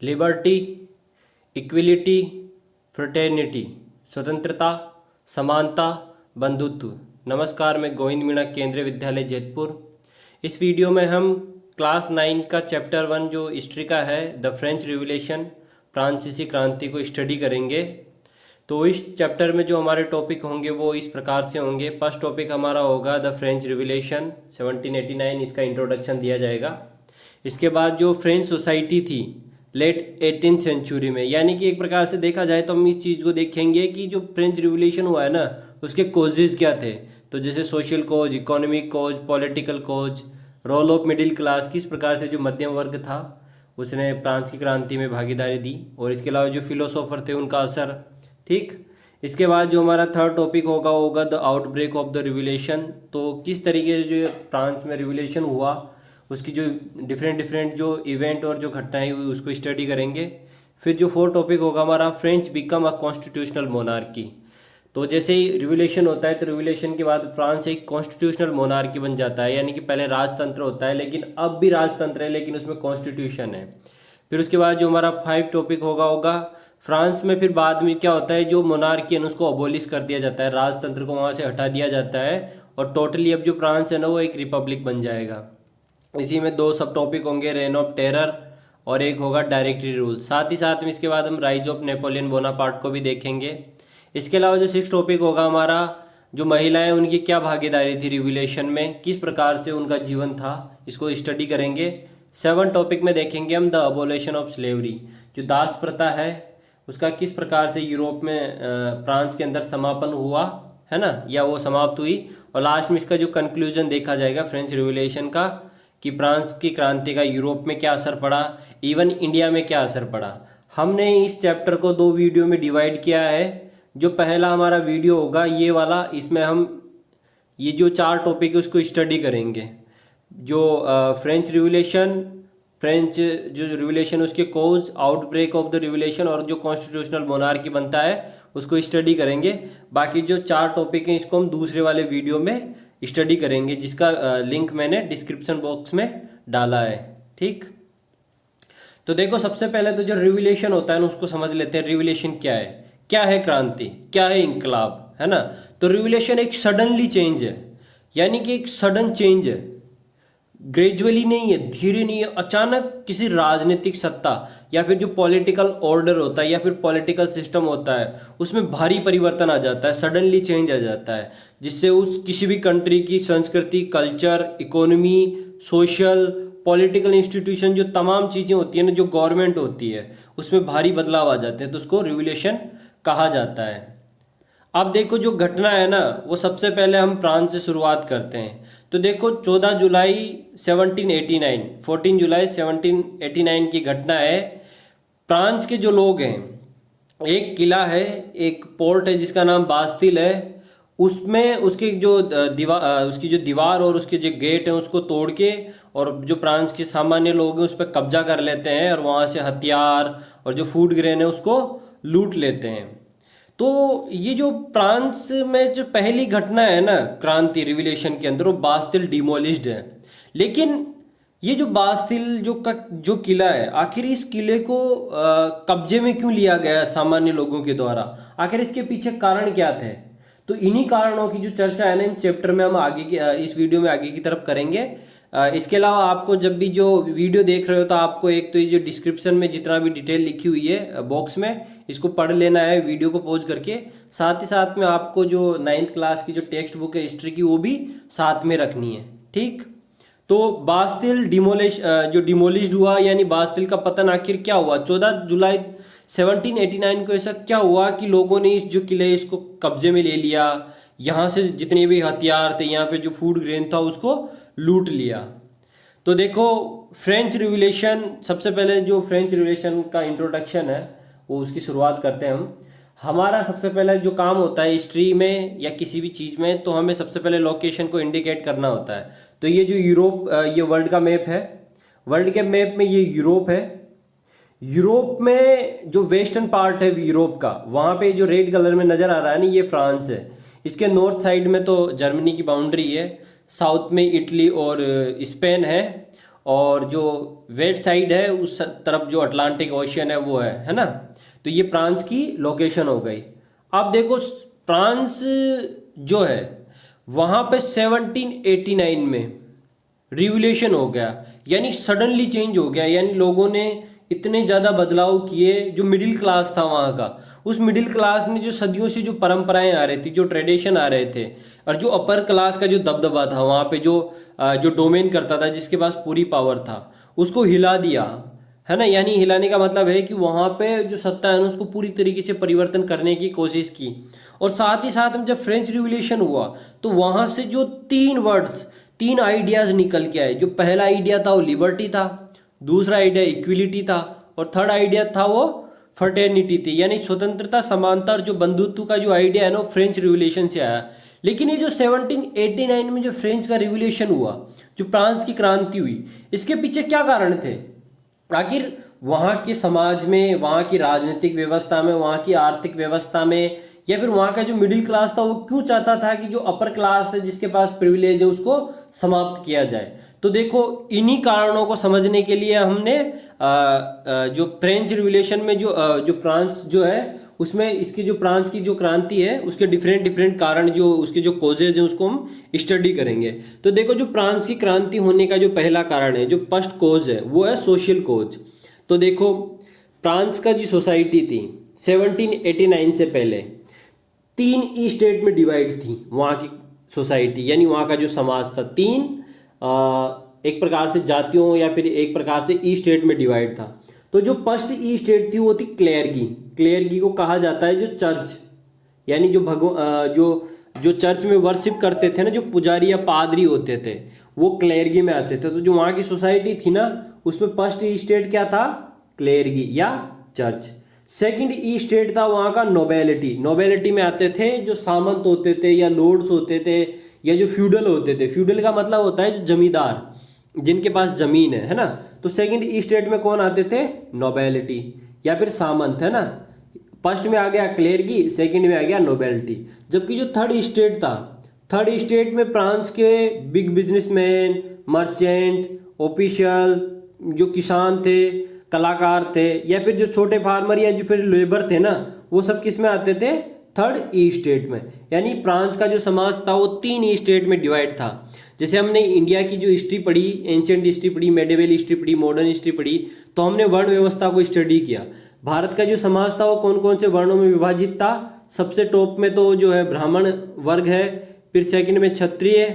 Liberty, equality, fraternity, स्वतंत्रता, समानता, बंधुत्व। नमस्कार, मैं गोविंद मीणा, केंद्रीय विद्यालय जैतपुर। इस वीडियो में हम क्लास 9 का चैप्टर 1 जो हिस्ट्री का है, द फ्रेंच रिवोल्यूशन, फ्रांसीसी क्रांति को स्टडी करेंगे। तो इस चैप्टर में जो हमारे टॉपिक होंगे वो इस प्रकार से होंगे। फर्स्ट टॉपिक हमारा होगा द फ्रेंच रिवोल्यूशन 1789, इसका इंट्रोडक्शन दिया जाएगा। इसके बाद जो फ्रेंच सोसाइटी थी लेट 18th सेंचुरी में, यानी कि एक प्रकार से देखा जाए तो हम इस चीज़ को देखेंगे कि जो फ्रेंच रिवोल्यूशन हुआ है ना, उसके कोजेज क्या थे। तो जैसे social cause, economic cause, political cause, role of middle class, किस प्रकार से जो मध्यम वर्ग था उसने फ्रांस की क्रांति में भागीदारी दी, और इसके अलावा जो फिलोसोफर थे उनका असर। ठीक, इसके बाद जो हमारा थर्ड टॉपिक होगा the outbreak of the revolution. तो किस तरीके से जो फ्रांस में रिवोल्यूशन हुआ, उसकी जो डिफरेंट जो इवेंट और जो घटनाएं हुई उसको स्टडी करेंगे। फिर जो फोर्थ टॉपिक होगा हमारा, French become a constitutional monarchy. तो जैसे ही रिवोल्यूशन होता है तो रिवोल्यूशन के बाद फ्रांस एक कॉन्स्टिट्यूशनल मोनार्की बन जाता है, यानी कि पहले राजतंत्र होता है लेकिन अब भी राजतंत्र है लेकिन उसमें कॉन्स्टिट्यूशन है। फिर उसके बाद जो हमारा 5 टॉपिक होगा फ्रांस में फिर बाद में क्या होता है, जो मोनार्की है उसको अबोलिश कर दिया जाता है, राजतंत्र को वहाँ से हटा दिया जाता है और टोटली अब जो फ्रांस है ना वो एक रिपब्लिक बन जाएगा। इसी में 2 सब टॉपिक होंगे, रेन ऑफ टेरर और एक होगा डायरेक्टरी रूल। साथ ही साथ में इसके बाद हम राइज ऑफ नेपोलियन बोनापार्ट को भी देखेंगे। इसके अलावा जो 6 टॉपिक होगा हमारा, जो महिलाएं उनकी क्या भागीदारी थी रिवोल्यूशन में, किस प्रकार से उनका जीवन था, इसको स्टडी करेंगे। 7 टॉपिक में देखेंगे हम द अबोलिशन ऑफ स्लेवरी, जो दास प्रथा है उसका किस प्रकार से यूरोप में फ्रांस के अंदर समापन हुआ है ना, या वो समाप्त हुई। और लास्ट में इसका जो कंक्लूजन देखा जाएगा फ्रेंच रिवोल्यूशन का, कि फ्रांस की क्रांति का यूरोप में क्या असर पड़ा, इवन इंडिया में क्या असर पड़ा। हमने इस चैप्टर को 2 वीडियो में डिवाइड किया है। जो पहला हमारा वीडियो होगा ये वाला, इसमें हम ये जो 4 टॉपिक है उसको स्टडी करेंगे। जो फ्रेंच रिवोल्यूशन, फ्रेंच जो रिवोल्यूशन उसके कोज, आउटब्रेक ऑफ द रिवोल्यूशन और जो कॉन्स्टिट्यूशनल मोनार्की बनता है उसको स्टडी करेंगे। बाकी जो 4 टॉपिक हैं इसको हम दूसरे वाले वीडियो में स्टडी करेंगे, जिसका लिंक मैंने डिस्क्रिप्शन बॉक्स में डाला है। ठीक, तो देखो सबसे पहले तो जो रिवोल्यूशन होता है ना उसको समझ लेते हैं। रिवोल्यूशन क्या है क्रांति, क्या है इंकलाब, है ना। तो रिवोल्यूशन एक सडनली चेंज है, यानी कि एक सडन चेंज है, ग्रेजुअली नहीं है, धीरे नहीं है, अचानक किसी राजनीतिक सत्ता या फिर जो पॉलिटिकल ऑर्डर होता है या फिर पॉलिटिकल सिस्टम होता है उसमें भारी परिवर्तन आ जाता है, सडनली चेंज आ जाता है, जिससे उस किसी भी कंट्री की संस्कृति, culture, economy, social, political institution, जो तमाम चीज़ें होती है ना, जो गवर्नमेंट होती है उसमें भारी बदलाव आ जाते हैं, तो उसको रिवोल्यूशन कहा जाता है। अब देखो जो घटना है ना वो सबसे पहले हम फ्रांस से शुरुआत करते हैं। तो देखो 14 जुलाई 1789, 14 जुलाई 1789 की घटना है। फ्रांस के जो लोग हैं, एक किला है, एक पोर्ट है जिसका नाम बास्तिल है, उसमें उसकी जो दीवार और उसके जो गेट हैं उसको तोड़ के और जो फ्रांस के सामान्य लोग हैं उस पर कब्जा कर लेते हैं और वहाँ से हथियार और जो फूड ग्रेन है उसको लूट लेते हैं। तो ये जो फ्रांस में जो पहली घटना है ना क्रांति रिवोल्यूशन के अंदर, वो बास्तिल डिमोलिश्ड है। लेकिन ये जो बास्तिल जो किला है, आखिर इस किले को कब्जे में क्यों लिया गया सामान्य लोगों के द्वारा, आखिर इसके पीछे कारण क्या थे। तो इन्हीं कारणों की जो चर्चा है ना इन चैप्टर में हम आगे की इस वीडियो में आगे की तरफ करेंगे। इसके अलावा आपको जब भी जो वीडियो देख रहे हो तो आपको एक तो ये जो डिस्क्रिप्शन में जितना भी डिटेल लिखी हुई है बॉक्स में, इसको पढ़ लेना है वीडियो को पॉज करके। साथ ही साथ में आपको जो 9th क्लास की जो टेक्स्ट बुक है हिस्ट्री की वो भी साथ में रखनी है। ठीक, तो बास्तिल डिमोलिश्ड हुआ, यानी बास्तिल का पतन आखिर क्या हुआ 14 जुलाई 1789 को। ऐसा क्या हुआ कि लोगों ने इस जो किले इसको कब्जे में ले लिया, यहाँ से जितने भी हथियार थे, यहाँ पे जो फूड ग्रेन था उसको लूट लिया। तो देखो फ्रेंच रिवोल्यूशन, सबसे पहले जो फ्रेंच रिवोल्यूशन का इंट्रोडक्शन है वो उसकी शुरुआत करते हैं हम। हमारा सबसे पहले जो काम होता है हिस्ट्री में या किसी भी चीज़ में, तो हमें सबसे पहले लोकेशन को इंडिकेट करना होता है। तो ये जो यूरोप, ये वर्ल्ड का मैप है, वर्ल्ड के मैप में ये यूरोप है। यूरोप में जो वेस्टर्न पार्ट है यूरोप का, वहाँ पे जो रेड कलर में नज़र आ रहा है ना, ये फ्रांस है। इसके नॉर्थ साइड में तो जर्मनी की बाउंड्री है, साउथ में इटली और स्पेन है, और जो वेस्ट साइड है उस तरफ जो अटलांटिक ओशियन है वो है ना। तो ये फ्रांस की लोकेशन हो गई। अब देखो फ्रांस जो है वहाँ पे 1789 में रिवोल्यूशन हो गया, यानी सडनली चेंज हो गया, यानी लोगों ने इतने ज़्यादा बदलाव किए। जो मिडिल क्लास था वहाँ का, उस मिडिल क्लास ने जो सदियों से जो परंपराएं आ रही थी, जो ट्रेडिशन आ रहे थे, और जो अपर क्लास का जो दबदबा था वहाँ पे, जो डोमेन करता था, जिसके पास पूरी पावर था, उसको हिला दिया, है ना। यानी हिलाने का मतलब है कि वहाँ पे जो सत्ता है ना उसको पूरी तरीके से परिवर्तन करने की कोशिश की। और साथ ही साथ में जब फ्रेंच रिवोल्यूशन हुआ तो वहाँ से जो तीन वर्ड्स, तीन आइडियाज निकल के आए। जो पहला आइडिया था वो लिबर्टी था, दूसरा आइडिया इक्विलिटी था, और थर्ड आइडिया था वो फर्टेनिटी थी, यानी स्वतंत्रता, समानता और जो बंधुत्व का जो आइडिया है ना फ्रेंच रिवोल्यूशन से आया। लेकिन ये जो 1789 में जो फ्रेंच का रिवोल्यूशन हुआ, जो फ्रांस की क्रांति हुई, इसके पीछे क्या कारण थे? आखिर वहाँ के समाज में, वहाँ की राजनीतिक व्यवस्था में, वहाँ की आर्थिक व्यवस्था में, या फिर वहाँ का जो मिडिल क्लास था वो क्यों चाहता था कि जो अपर क्लास है, जिसके पास प्रिविलेज है, उसको समाप्त किया जाए? तो देखो इन्हीं कारणों को समझने के लिए हमने जो फ्रेंच रिवोल्यूशन में जो फ्रांस जो है उसमें इसकी जो फ्रांस की जो क्रांति है उसके डिफरेंट डिफरेंट कारण, जो उसके जो कोजेज हैं उसको हम स्टडी करेंगे। तो देखो जो फ्रांस की क्रांति होने का जो पहला कारण है, जो फर्स्ट कोज है, वो है सोशल कोज। तो देखो फ्रांस का जो सोसाइटी थी 1789 से पहले तीन ई स्टेट में डिवाइड थी वहाँ की सोसाइटी, यानी वहाँ का जो समाज था तीन एक प्रकार से जातियों या फिर एक प्रकार से ई स्टेट में डिवाइड था। तो जो फर्स्ट ई स्टेट थी वो थी क्लेरगी। क्लेरगी को कहा जाता है जो चर्च, यानी जो चर्च में वर्शिप करते थे ना, जो पुजारी या पादरी होते थे, वो क्लेरगी में आते थे। तो जो वहाँ की सोसाइटी थी ना उसमें फर्स्ट ई स्टेट क्या था? क्लेरगी या चर्च। सेकंड ई स्टेट था वहाँ का नोबेलिटी। नोबेलिटी में आते थे जो सामंत होते थे या लॉर्ड्स होते थे या जो फ्यूडल होते थे। फ्यूडल का मतलब होता है जो जमींदार, जिनके पास जमीन है ना। तो सेकंड ई स्टेट में कौन आते थे? नोबेलिटी या फिर सामंत, है ना। फर्स्ट में आ गया क्लेरगी, सेकंड में आ गया नोबेलिटी। जबकि जो थर्ड स्टेट था, थर्ड स्टेट में फ्रांस के बिग बिजनेसमैन, मर्चेंट, ऑफिशियल, जो किसान थे, कलाकार थे, या फिर जो छोटे फार्मर या जो फिर लेबर थे ना, वो सब किस में आते थे? थर्ड ई स्टेट में। यानी फ्रांस का जो समाज था वो तीन ई स्टेट में डिवाइड था। जैसे हमने इंडिया की जो हिस्ट्री पढ़ी, एंशिएंट हिस्ट्री पढ़ी, मेडिवल हिस्ट्री पढ़ी, मॉडर्न हिस्ट्री पढ़ी, तो हमने वर्ण व्यवस्था को स्टडी किया। भारत का जो समाज था वो कौन कौन से वर्णों में विभाजित था? सबसे टॉप में तो जो है ब्राह्मण वर्ग है, फिर सेकंड में क्षत्रिय,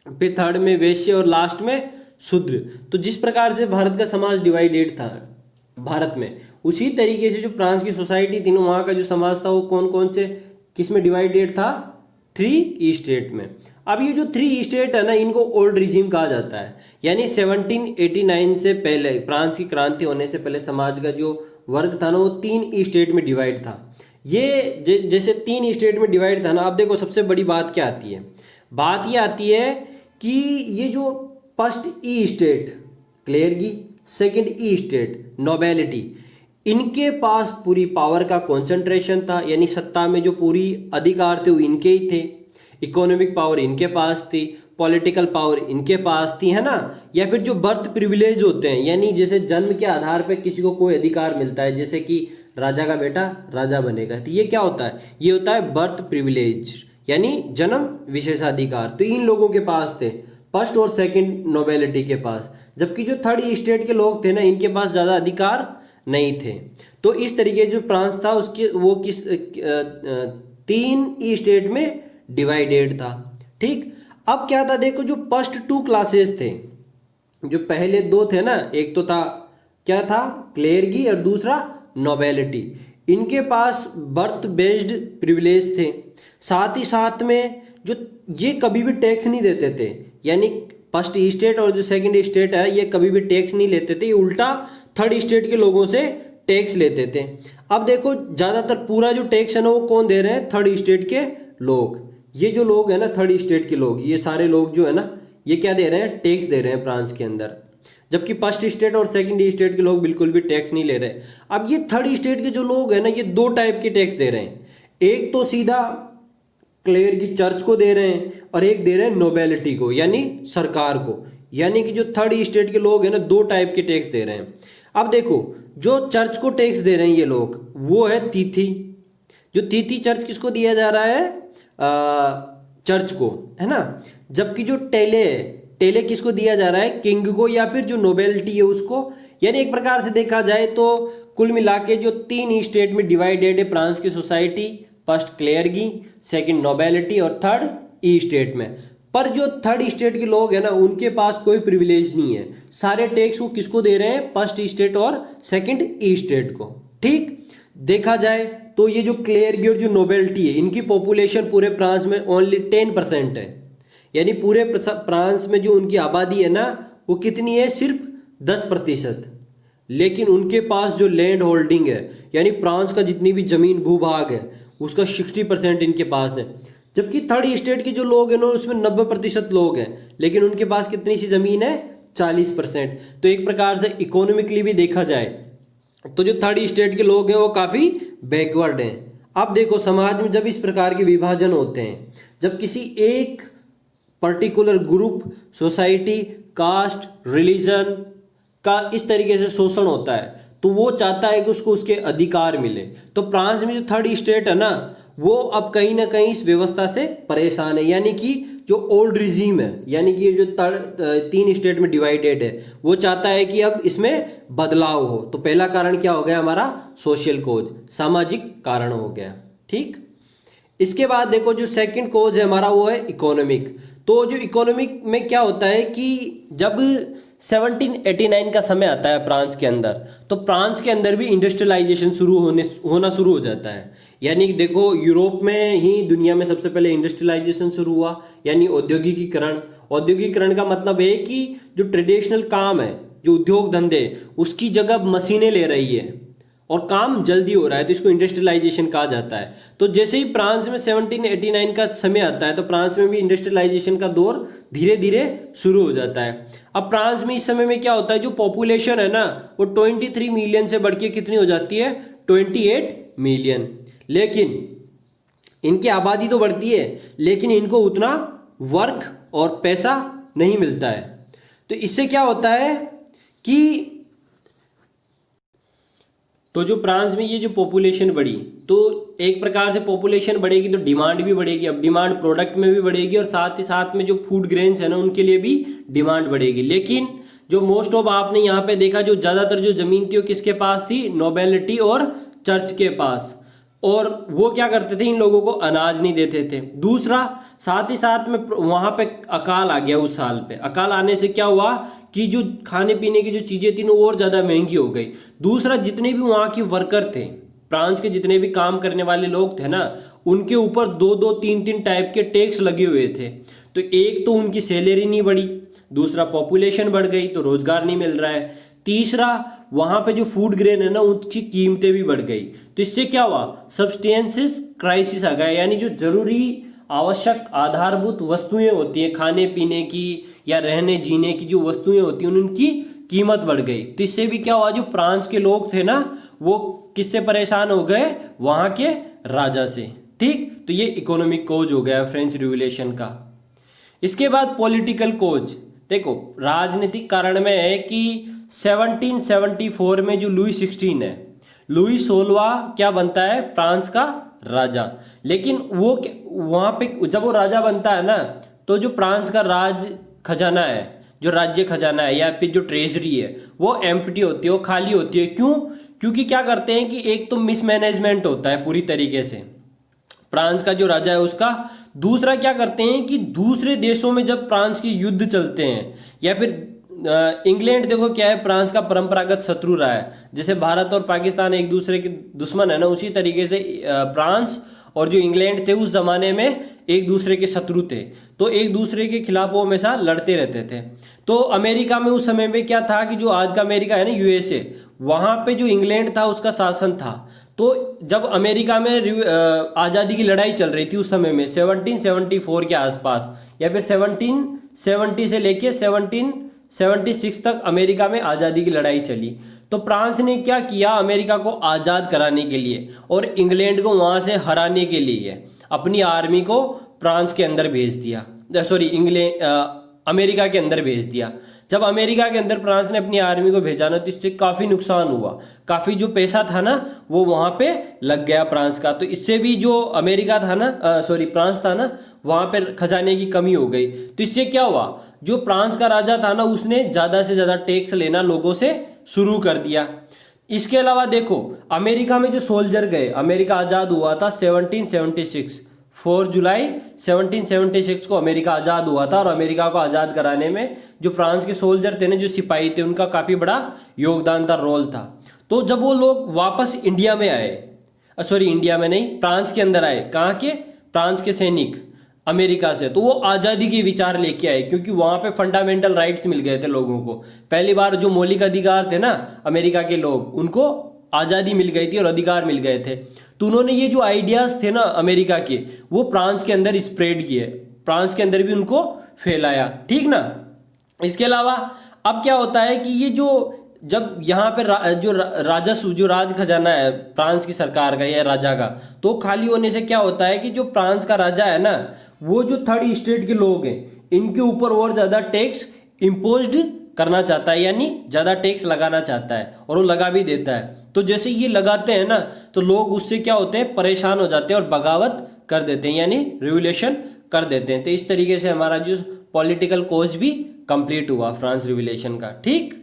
फिर थर्ड में वैश्य, और लास्ट में शूद्र। तो जिस प्रकार से भारत का समाज डिवाइडेड था भारत में, उसी तरीके से जो फ्रांस की सोसाइटी थी ना, वहाँ का जो समाज था वो कौन कौन से किस में डिवाइडेड था? थ्री ई स्टेट में। अब ये जो थ्री ई स्टेट है ना, इनको ओल्ड रिजीम कहा जाता है। यानी 1789 से पहले, फ्रांस की क्रांति होने से पहले, समाज का जो वर्ग था ना वो तीन ई स्टेट में डिवाइड था। ये जैसे तीन ई स्टेट में डिवाइड था ना, अब देखो सबसे बड़ी बात क्या आती है? बात ये आती है कि ये जो फर्स्ट ई स्टेट क्लेरगी, सेकंड ई स्टेट नोबेलिटी, इनके पास पूरी पावर का कॉन्सेंट्रेशन था, यानी सत्ता में जो पूरी अधिकार थे वो इनके ही थे। इकोनॉमिक पावर इनके पास थी, पॉलिटिकल पावर इनके पास थी, है ना। या फिर जो बर्थ प्रिविलेज होते हैं, यानी जैसे जन्म के आधार पर किसी को कोई अधिकार मिलता है, जैसे कि राजा का बेटा राजा बनेगा, तो ये क्या होता है? ये होता है बर्थ प्रिविलेज, यानी जन्म विशेषाधिकार। तो इन लोगों के पास थे, फर्स्ट और सेकंड नोबेलिटी के पास। जबकि जो थर्ड स्टेट के लोग थे ना, इनके पास ज़्यादा अधिकार नहीं थे। तो इस तरीके जो फ्रांस था उसके वो किस तीन ई स्टेट में डिवाइडेड था। ठीक, अब क्या था? देखो जो फर्स्ट टू क्लासेस थे, जो पहले दो थे ना, एक तो था क्या था? क्लेरगी, और दूसरा नोबेलिटी। इनके पास बर्थ बेस्ड प्रिविलेज थे। साथ ही साथ में जो ये कभी भी टैक्स नहीं देते थे, यानी फर्स्ट स्टेट और जो सेकंड स्टेट है ये कभी भी टैक्स नहीं लेते थे, ये उल्टा थर्ड स्टेट के लोगों से टैक्स लेते थे। अब देखो ज़्यादातर पूरा जो टैक्स है ना वो कौन दे रहे हैं? थर्ड स्टेट के लोग। ये जो लोग हैं ना थर्ड स्टेट के लोग, ये सारे लोग जो है ना ये क्या दे रहे हैं? टैक्स दे रहे हैं फ्रांस के अंदर। जबकि फर्स्ट स्टेट और सेकंड स्टेट के लोग बिल्कुल भी टैक्स नहीं ले रहे। अब ये थर्ड स्टेट के जो लोग हैं ना, ये दो टाइप के टैक्स दे रहे हैं। एक तो सीधा क्लेयर की चर्च को दे रहे हैं, और एक दे रहे हैं नोबेलिटी को, यानी सरकार को। यानी कि जो थर्ड स्टेट के लोग हैं ना, दो टाइप के टैक्स दे रहे हैं। अब देखो, जो चर्च को टैक्स दे रहे हैं ये लोग, वो है तीथी। जो तीथी चर्च किसको दिया जा रहा है? चर्च को, है ना। जबकि जो टेले है, टेले किसको दिया जा रहा है? किंग को, या फिर जो नोबेलिटी है उसको। यानी एक प्रकार से देखा जाए तो कुल मिला के जो तीन स्टेट में डिवाइडेड है फ्रांस की सोसाइटी, फर्स्ट क्लेयर्गी, सेकंड नोबेलिटी और थर्ड ई स्टेट में। पर जो थर्ड स्टेट के लोग हैं ना, उनके पास कोई प्रिविलेज नहीं है। सारे टैक्स वो किसको दे रहे हैं? फर्स्ट स्टेट और सेकंड ई स्टेट को। ठीक देखा जाए तो ये जो क्लेयर्गी और जो नोबेलिटी है, इनकी पॉपुलेशन पूरे फ्रांस में ओनली 10% है। यानी पूरे फ्रांस में जो उनकी आबादी है ना, वो कितनी है? सिर्फ 10%। लेकिन उनके पास जो लैंड होल्डिंग है, यानी फ्रांस का जितनी भी जमीन भूभाग है, उसका 60% इनके पास है। जबकि थर्ड स्टेट के जो लोग हैं ना, उसमें 90% लोग हैं, लेकिन उनके पास कितनी सी जमीन है? 40%। तो एक प्रकार से इकोनॉमिकली भी देखा जाए तो जो थर्ड स्टेट के लोग हैं वो काफी बैकवर्ड हैं। अब देखो, समाज में जब इस प्रकार के विभाजन होते हैं, जब किसी एक particular group, society, caste, religion का इस तरीके से शोषण होता है, तो वो चाहता है कि उसको उसके अधिकार मिले। तो फ्रांस में जो थर्ड स्टेट है ना, वो अब कहीं ना कहीं इस व्यवस्था से परेशान है। यानी कि जो ओल्ड रिजीम है, यानी कि ये जो तीन स्टेट में डिवाइडेड है, वो चाहता है कि अब इसमें बदलाव हो। तो पहला कारण क्या हो गया हमारा? सोशल कोज, सामाजिक कारण हो गया। ठीक, इसके बाद देखो जो सेकंड कोज है हमारा, वो है इकोनॉमिक। तो जो इकोनॉमिक में क्या होता है कि जब 1789 का समय आता है फ्रांस के अंदर, तो फ्रांस के अंदर भी इंडस्ट्रियलाइजेशन होना शुरू हो जाता है। यानी कि देखो, यूरोप में ही दुनिया में सबसे पहले इंडस्ट्रियलाइजेशन शुरू हुआ, यानी औद्योगिकीकरण। औद्योगिकीकरण का मतलब है कि जो ट्रेडिशनल काम है, जो उद्योग धंधे, उसकी जगह मशीनें ले रही है और काम जल्दी हो रहा है, तो इसको इंडस्ट्रियलाइजेशन कहा जाता है। तो जैसे ही फ्रांस में 1789 का समय आता है, तो फ्रांस में भी इंडस्ट्रियलाइजेशन का दौर धीरे धीरे शुरू हो जाता है। अब फ्रांस में इस समय में क्या होता है, जो पॉपुलेशन है ना, वो 23 मिलियन से बढ़ के कितनी हो जाती है? 28 मिलियन। लेकिन इनकी आबादी तो बढ़ती है, लेकिन इनको उतना वर्क और पैसा नहीं मिलता है। तो इससे क्या होता है कि तो जो फ्रांस में ये जो पॉपुलेशन बढ़ी, तो एक प्रकार से पॉपुलेशन बढ़ेगी तो डिमांड भी बढ़ेगी। अब डिमांड प्रोडक्ट में भी बढ़ेगी और साथ ही साथ में जो फूड ग्रेन्स है ना, उनके लिए भी डिमांड बढ़ेगी। लेकिन जो मोस्ट ऑफ आपने यहाँ पे देखा, जो ज़्यादातर जो ज़मीन थी वो किसके पास थी? नोबेलिटी और चर्च के पास। और वो क्या करते थे? इन लोगों को अनाज नहीं देते थे। दूसरा, साथ ही साथ में वहाँ पे अकाल आ गया। उस साल पे अकाल आने से क्या हुआ कि जो खाने पीने की जो चीज़ें थी वो और ज़्यादा महंगी हो गई। दूसरा, जितने भी वहाँ के वर्कर थे, फ्रांस के जितने भी काम करने वाले लोग थे ना, उनके ऊपर 2-2, 3-3 टाइप के टैक्स लगे हुए थे। तो एक तो उनकी सैलरी नहीं बढ़ी, दूसरा पॉपुलेशन बढ़ गई तो रोजगार नहीं मिल रहा है, तीसरा वहां पे जो फूड ग्रेन है ना, उसकी कीमतें भी बढ़ गई। तो इससे क्या हुआ? सब्सटेंसेस क्राइसिस आ गया। यानी जो जरूरी आवश्यक आधारभूत वस्तुएं होती हैं, खाने पीने की या रहने जीने की जो वस्तुएं होती हैं, उनकी कीमत बढ़ गई। तो इससे भी क्या हुआ? जो फ्रांस के लोग थे ना, वो किससे परेशान हो गए? वहां के राजा से। ठीक, तो ये इकोनॉमिक कोज हो गया फ्रेंच रिवॉल्यूशन का। इसके बाद पॉलिटिकल कोज। देखो, राजनीतिक कारण में है कि 1774 में जो लुई 16 है, लुई 16वां क्या बनता है? फ्रांस का राजा। लेकिन वो वहां पे जब वो राजा बनता है ना, तो जो फ्रांस का राज खजाना है, जो राज्य खजाना है या फिर जो ट्रेजरी है, वो एम्प्टी होती है, वो खाली होती है। क्यों? क्योंकि क्या करते हैं कि एक तो मिसमैनेजमेंट होता है पूरी तरीके से फ्रांस का जो राजा है उसका। दूसरा क्या करते हैं कि दूसरे देशों में जब फ्रांस के युद्ध चलते हैं, या फिर इंग्लैंड देखो क्या है, फ्रांस का परंपरागत शत्रु रहा है। जैसे भारत और पाकिस्तान एक दूसरे के दुश्मन है ना, उसी तरीके से फ्रांस और जो इंग्लैंड थे उस जमाने में एक दूसरे के शत्रु थे। तो एक दूसरे के खिलाफ वो हमेशा लड़ते रहते थे। तो अमेरिका में उस समय में क्या था कि जो आज का अमेरिका है ना, यूएसए, वहां पे जो इंग्लैंड था उसका शासन था। तो जब अमेरिका में आज़ादी की लड़ाई चल रही थी उस समय में 1774 के आसपास, या फिर 1770 से लेके 1776 तक अमेरिका में आज़ादी की लड़ाई चली। तो फ्रांस ने क्या किया? अमेरिका को आज़ाद कराने के लिए और इंग्लैंड को वहाँ से हराने के लिए अपनी आर्मी को फ्रांस के अंदर भेज दिया। सॉरी, अमेरिका के अंदर भेज दिया। जब अमेरिका के अंदर फ्रांस ने अपनी आर्मी को भेजा ना, तो इससे काफ़ी नुकसान हुआ, काफ़ी जो पैसा था ना वो वहाँ पे लग गया फ्रांस का। तो इससे भी जो अमेरिका था ना, फ्रांस था ना, वहाँ पे खजाने की कमी हो गई। तो इससे क्या हुआ, जो फ्रांस का राजा था ना उसने ज़्यादा से ज़्यादा टैक्स लेना लोगों से शुरू कर दिया। इसके अलावा देखो, अमेरिका में जो सोल्जर गए, अमेरिका आज़ाद हुआ था 1776, 4 जुलाई 1776 को अमेरिका आज़ाद हुआ था। और अमेरिका को आज़ाद कराने में जो फ्रांस के सोल्जर थे ना, जो सिपाही थे, उनका काफ़ी बड़ा योगदान था, रोल था। तो जब वो लोग वापस इंडिया में आए, इंडिया में नहीं, फ्रांस के अंदर आए, कहाँ के, फ्रांस के सैनिक अमेरिका से, तो वो आज़ादी के विचार लेके आए, क्योंकि वहाँ पे फंडामेंटल राइट्स मिल गए थे लोगों को। पहली बार जो मौलिक अधिकार थे ना अमेरिका के लोग, उनको आज़ादी मिल गई थी और अधिकार मिल गए थे। तो उन्होंने ये जो आइडियाज़ थे ना अमेरिका के, वो फ्रांस के अंदर स्प्रेड किए, फ्रांस के अंदर भी उनको फैलाया, ठीक ना। इसके अलावा अब क्या होता है कि ये जो जब यहाँ पे जो राजस्व, जो राज खजाना है फ्रांस की सरकार का या राजा का, तो खाली होने से क्या होता है कि जो फ्रांस का राजा है ना, वो जो थर्ड स्टेट के लोग हैं इनके ऊपर और ज़्यादा टैक्स इम्पोज्ड करना चाहता है, यानी ज़्यादा टैक्स लगाना चाहता है, और वो लगा भी देता है। तो जैसे ये लगाते हैं ना, तो लोग उससे क्या होते हैं, परेशान हो जाते हैं और बगावत कर देते हैं, यानी रिवोल्यूशन कर देते हैं। तो इस तरीके से हमारा जो पॉलिटिकल कोज भी कंप्लीट हुआ फ्रांस रिवोल्यूशन का, ठीक।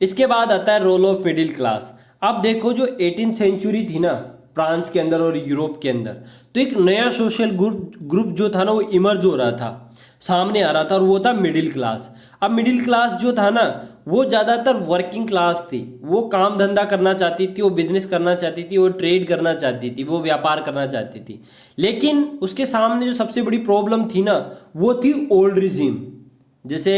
इसके बाद आता है रोल ऑफ मिडिल क्लास। अब देखो, जो 18th सेंचुरी थी ना फ्रांस के अंदर और यूरोप के अंदर, तो एक नया सोशल ग्रुप जो था ना वो इमर्ज हो रहा था, सामने आ रहा था, और वो था मिडिल क्लास। अब मिडिल क्लास जो था ना, वो ज़्यादातर वर्किंग क्लास थी, वो काम धंधा करना चाहती थी, वो बिजनेस करना चाहती थी, वो ट्रेड करना चाहती थी, वो व्यापार करना चाहती थी। लेकिन उसके सामने जो सबसे बड़ी प्रॉब्लम थी ना, वो थी ओल्ड रिजीम। जैसे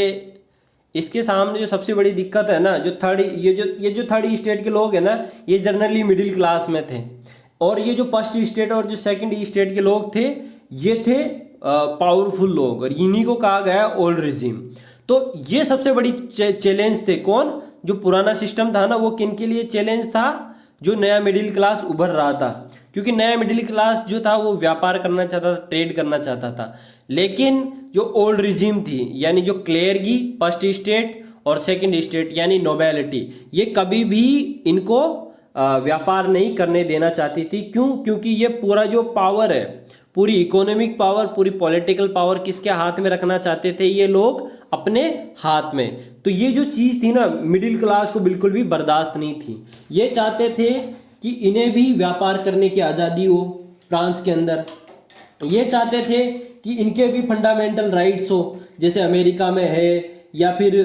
इसके सामने जो सबसे बड़ी दिक्कत है ना, जो थर्ड स्टेट के लोग हैं ना, ये जनरली मिडिल क्लास में थे, और ये जो फर्स्ट स्टेट और जो सेकंड स्टेट के लोग थे, ये थे पावरफुल लोग, और इन्हीं को कहा गया ओल्ड रिजीम। तो ये सबसे बड़ी चैलेंज थे। कौन, जो पुराना सिस्टम था ना, वो किन के लिए चैलेंज था, जो नया मिडिल क्लास उभर रहा था, क्योंकि नया मिडिल क्लास जो था वो व्यापार करना चाहता था, ट्रेड करना चाहता था। लेकिन जो ओल्ड रिजीम थी, यानी जो क्लेयरगी, फर्स्ट स्टेट और सेकंड स्टेट यानी नोबेलिटी, ये कभी भी इनको व्यापार नहीं करने देना चाहती थी। क्यों, क्योंकि ये पूरा जो पावर है, पूरी इकोनॉमिक पावर, पूरी पॉलिटिकल पावर किसके हाथ में रखना चाहते थे ये लोग, अपने हाथ में। तो ये जो चीज़ थी ना, मिडिल क्लास को बिल्कुल भी बर्दाश्त नहीं थी। ये चाहते थे कि इन्हें भी व्यापार करने की आज़ादी हो फ्रांस के अंदर, ये चाहते थे कि इनके भी फंडामेंटल राइट्स हो, जैसे अमेरिका में है या फिर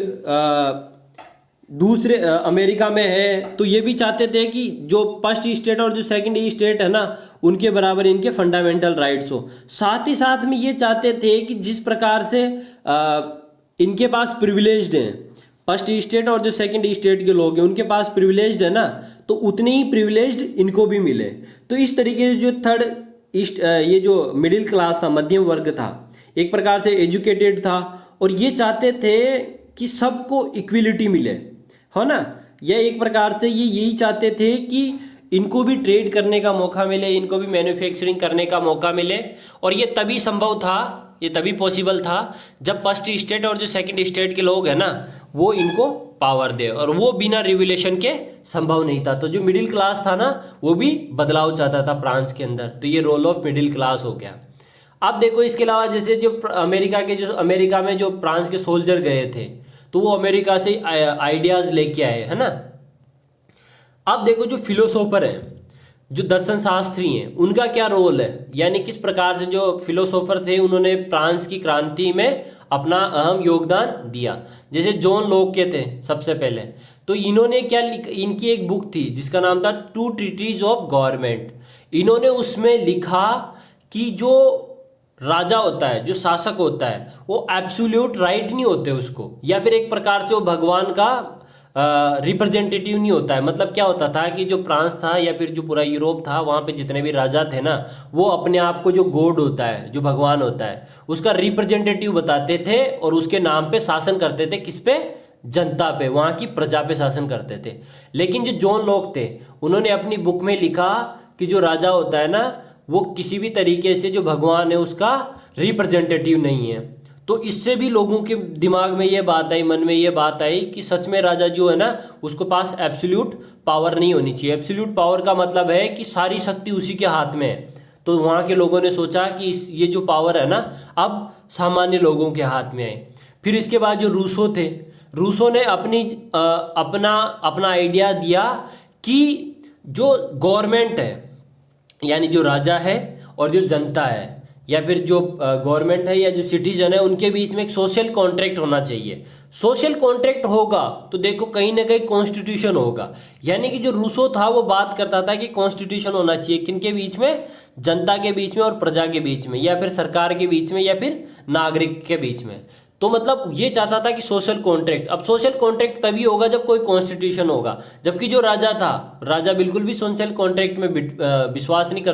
दूसरे अमेरिका में है। तो ये भी चाहते थे कि जो फर्स्ट स्टेट और जो सेकंड स्टेट है ना, उनके बराबर इनके फंडामेंटल राइट्स हो। साथ ही साथ में ये चाहते थे कि जिस प्रकार से इनके पास प्रिविलेज्ड हैं, फर्स्ट स्टेट और जो सेकंड स्टेट के लोग हैं उनके पास प्रिविलेज्ड है ना, तो उतने ही प्रिविलेज्ड इनको भी मिले। तो इस तरीके से जो थर्ड ये जो मिडिल क्लास था, मध्यम वर्ग था, एक प्रकार से एजुकेटेड था, और ये चाहते थे कि सबको इक्विलिटी मिले, है ना। यह एक प्रकार से ये यही चाहते थे कि इनको भी ट्रेड करने का मौका मिले, इनको भी मैन्युफैक्चरिंग करने का मौका मिले। और ये तभी संभव था, ये तभी पॉसिबल था जब फर्स्ट स्टेट और जो सेकंड स्टेट के लोग हैं ना, वो इनको पावर दे, और वो बिना रिवोल्यूशन के संभव नहीं था। तो जो मिडिल क्लास था ना, वो भी बदलाव चाहता था फ्रांस के अंदर। तो ये रोल ऑफ मिडिल क्लास हो गया। अब देखो, इसके अलावा जैसे जो अमेरिका में जो फ्रांस के सोल्जर गए थे, तो वो अमेरिका से आइडियाज लेके आए, है ना। अब देखो, जो फिलोसोफर हैं, जो दर्शन शास्त्री हैं, उनका क्या रोल है, यानी किस प्रकार से जो फिलोसोफर थे उन्होंने फ्रांस की क्रांति में अपना अहम योगदान दिया। जैसे जॉन लॉक के थे सबसे पहले, तो इन्होंने क्या इनकी एक बुक थी जिसका नाम था टू ट्रीटीज ऑफ गवर्नमेंट। इन्होंने उसमें लिखा कि जो राजा होता है, जो शासक होता है, वो एब्सोल्यूट राइट नहीं होते उसको, या फिर एक प्रकार से वो भगवान का रिप्रेजेंटेटिव नहीं होता है। मतलब क्या होता था कि जो फ्रांस था या फिर जो पूरा यूरोप था, वहाँ पे जितने भी राजा थे ना, वो अपने आप को जो गॉड होता है, जो भगवान होता है, उसका रिप्रेजेंटेटिव बताते थे, और उसके नाम पे शासन करते थे। किस पे? जनता पे, वहाँ की प्रजा पे शासन करते थे। लेकिन जो जॉन लॉक थे, उन्होंने अपनी बुक में लिखा कि जो राजा होता है ना, वो किसी भी तरीके से जो भगवान है उसका रिप्रेजेंटेटिव नहीं है। तो इससे भी लोगों के दिमाग में ये बात आई, मन में ये बात आई कि सच में राजा जो है ना उसके पास एब्सोल्यूट पावर नहीं होनी चाहिए। एब्सोल्यूट पावर का मतलब है कि सारी शक्ति उसी के हाथ में है। तो वहाँ के लोगों ने सोचा कि ये जो पावर है ना अब सामान्य लोगों के हाथ में आए। फिर इसके बाद जो रूसो थे, रूसो ने अपना आइडिया दिया कि जो गवर्नमेंट है यानी जो राजा है और जो जनता है या फिर जो गवर्नमेंट है या जो सिटीजन है उनके बीच में एक सोशल कॉन्ट्रैक्ट होना चाहिए। सोशल कॉन्ट्रैक्ट होगा तो देखो कहीं ना कहीं कॉन्स्टिट्यूशन होगा। यानी कि जो रूसो था वो बात करता था कि कॉन्स्टिट्यूशन होना चाहिए किनके बीच में, जनता के बीच में और प्रजा के बीच में, या फिर सरकार के बीच में, या फिर नागरिक के बीच में। तो मतलब ये चाहता था कि सोशल कॉन्ट्रैक्ट। अब सोशल कॉन्ट्रैक्ट तभी होगा जब कोई कॉन्स्टिट्यूशन होगा। जबकि जो राजा था, राजा बिल्कुल भी सोशल कॉन्ट्रैक्ट में विश्वास नहीं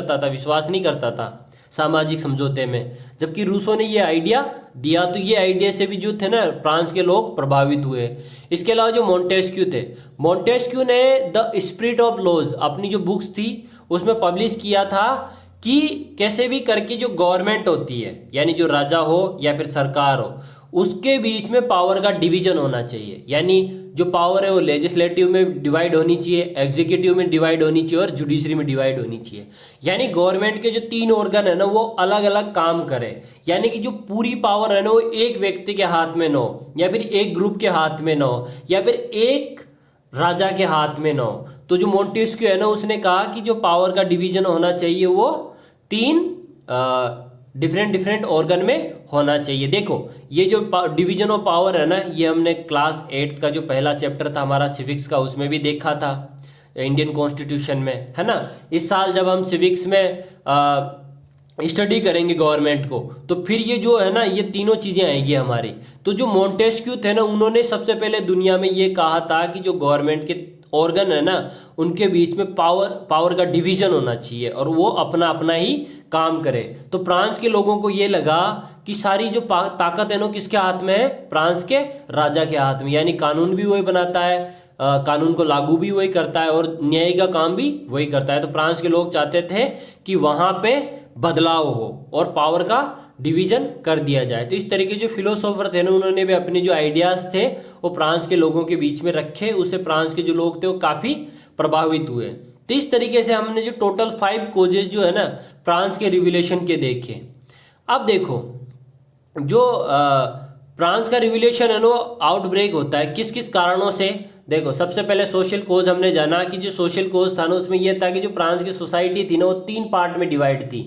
करता था सामाजिक समझौते में। जबकि रूसो ने ये आइडिया दिया तो ये आइडिया से भी जो थे ना फ्रांस के लोग प्रभावित हुए। इसके अलावा जो मोंटेस्क्यू थे, मोंटेस्क्यू ने द स्पिरिट ऑफ लॉज अपनी जो बुक्स थी उसमें पब्लिश किया था कि कैसे भी करके जो गवर्नमेंट होती है यानी जो राजा हो या फिर सरकार हो उसके बीच में पावर का डिवीजन होना चाहिए। यानी जो पावर है वो लेजिस्लेटिव में डिवाइड होनी चाहिए, एग्जीक्यूटिव में डिवाइड होनी चाहिए और जुडिशरी में डिवाइड होनी चाहिए। यानी गवर्नमेंट के जो 3 ऑर्गन है ना वो अलग अलग काम करे। यानी कि जो पूरी पावर है ना वो एक व्यक्ति के हाथ में ना हो, या फिर एक ग्रुप के हाथ में ना हो, या फिर एक राजा के हाथ में ना हो। तो जो मोंटेस्क्यू है ना उसने कहा कि जो पावर का डिवीजन होना चाहिए वो 3 डिफरेंट ऑर्गन में होना चाहिए। देखो ये जो डिवीजन ऑफ पावर है ना ये हमने क्लास 8 का जो पहला चैप्टर था हमारा सिविक्स का उसमें भी देखा था इंडियन कॉन्स्टिट्यूशन में, है ना। इस साल जब हम सिविक्स में स्टडी करेंगे गवर्नमेंट को तो फिर ये जो है ना ये तीनों चीजें आएगी हमारी। तो जो मोंटेस्क्यू थे ना उन्होंने सबसे पहले दुनिया में ये कहा था कि जो गवर्नमेंट के ऑर्गन है ना उनके बीच में पावर का डिवीजन होना चाहिए और वो अपना अपना ही काम करे। तो फ्रांस के लोगों को ये लगा कि सारी जो ताकत है ना किसके हाथ में है, फ्रांस के राजा के हाथ में। यानी कानून भी वही बनाता है, कानून को लागू भी वही करता है और न्याय का काम भी वही करता है। तो फ्रांस के लोग चाहते थे कि वहां पे बदलाव हो और पावर का डिवीजन कर दिया जाए। तो इस तरीके जो फिलोसोफर थे ना उन्होंने भी अपने जो आइडियाज थे वो फ्रांस के लोगों के बीच में रखे। उससे फ्रांस के जो लोग थे वो काफी प्रभावित हुए। तो इस तरीके से हमने जो टोटल 5 कोजेज जो है ना फ्रांस के रिवॉल्यूशन के देखे। अब देखो जो फ्रांस का रिवॉल्यूशन है ना आउटब्रेक होता है किस किस कारणों से। देखो सबसे पहले सोशल कोज हमने जाना कि जो सोशल कोज था ना उसमें यह था कि जो फ्रांस की सोसाइटी थी ना वो 3 पार्ट में डिवाइड थी,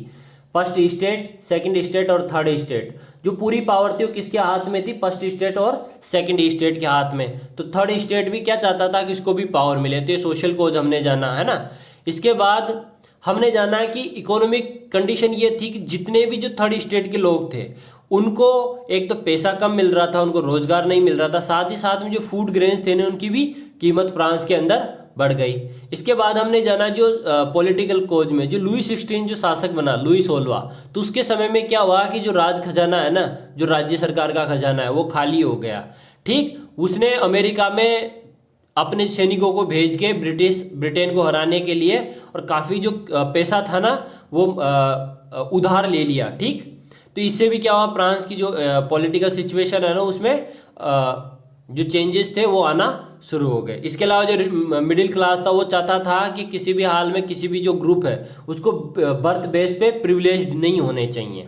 फर्स्ट स्टेट, सेकंड स्टेट और थर्ड स्टेट। जो पूरी पावर थी वो किसके हाथ में थी, फर्स्ट स्टेट और सेकंड स्टेट के हाथ में। तो थर्ड स्टेट भी क्या चाहता था कि इसको भी पावर मिले। तो ये सोशल कोज हमने जाना है ना। इसके बाद हमने जाना है कि इकोनॉमिक कंडीशन ये थी कि जितने भी जो थर्ड स्टेट के लोग थे उनको एक तो पैसा कम मिल रहा था, उनको रोजगार नहीं मिल रहा था, साथ ही साथ में जो फूड ग्रेन्स थे ना उनकी भी कीमत फ्रांस के अंदर बढ़ गई। इसके बाद हमने जाना जो पॉलिटिकल कोज में जो लुई 16 जो शासक बना, लुई 16, तो उसके समय में क्या हुआ कि जो राज खजाना है ना, जो राज्य सरकार का खजाना है वो खाली हो गया। ठीक, उसने अमेरिका में अपने सैनिकों को भेज के ब्रिटेन को हराने के लिए और काफी जो पैसा था ना वो उधार ले लिया। ठीक, तो इससे भी क्या हुआ फ्रांस की जो पॉलिटिकल सिचुएशन है ना उसमें जो चेंजेस थे वो आना शुरू हो गए। इसके अलावा जो मिडिल क्लास था वो चाहता था कि किसी भी हाल में किसी भी जो ग्रुप है उसको बर्थ बेस पे प्रिविलेज्ड नहीं होने चाहिए।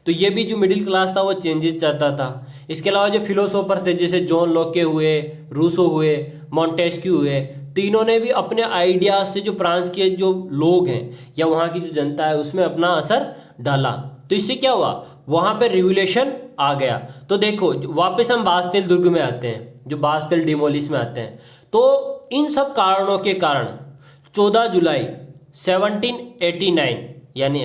तो ये भी जो मिडिल क्लास था वो चेंजेस चाहता था। इसके अलावा जो फिलोसोफर थे जैसे जॉन लॉके हुए, रूसो हुए, मोंटेस्क्यू हुए, तो इन्होंने भी अपने आइडियाज से जो फ्रांस के जो लोग हैं या वहाँ की जो जनता है उसमें अपना असर डाला। तो इससे क्या हुआ, वहां पे रिवॉल्यूशन आ गया। तो देखो वापस हम बास्तिल दुर्ग में आते हैं, जो बास्तिल डिमोलिश में आते हैं। तो इन सब कारणों के कारण 14 जुलाई 1789 यानी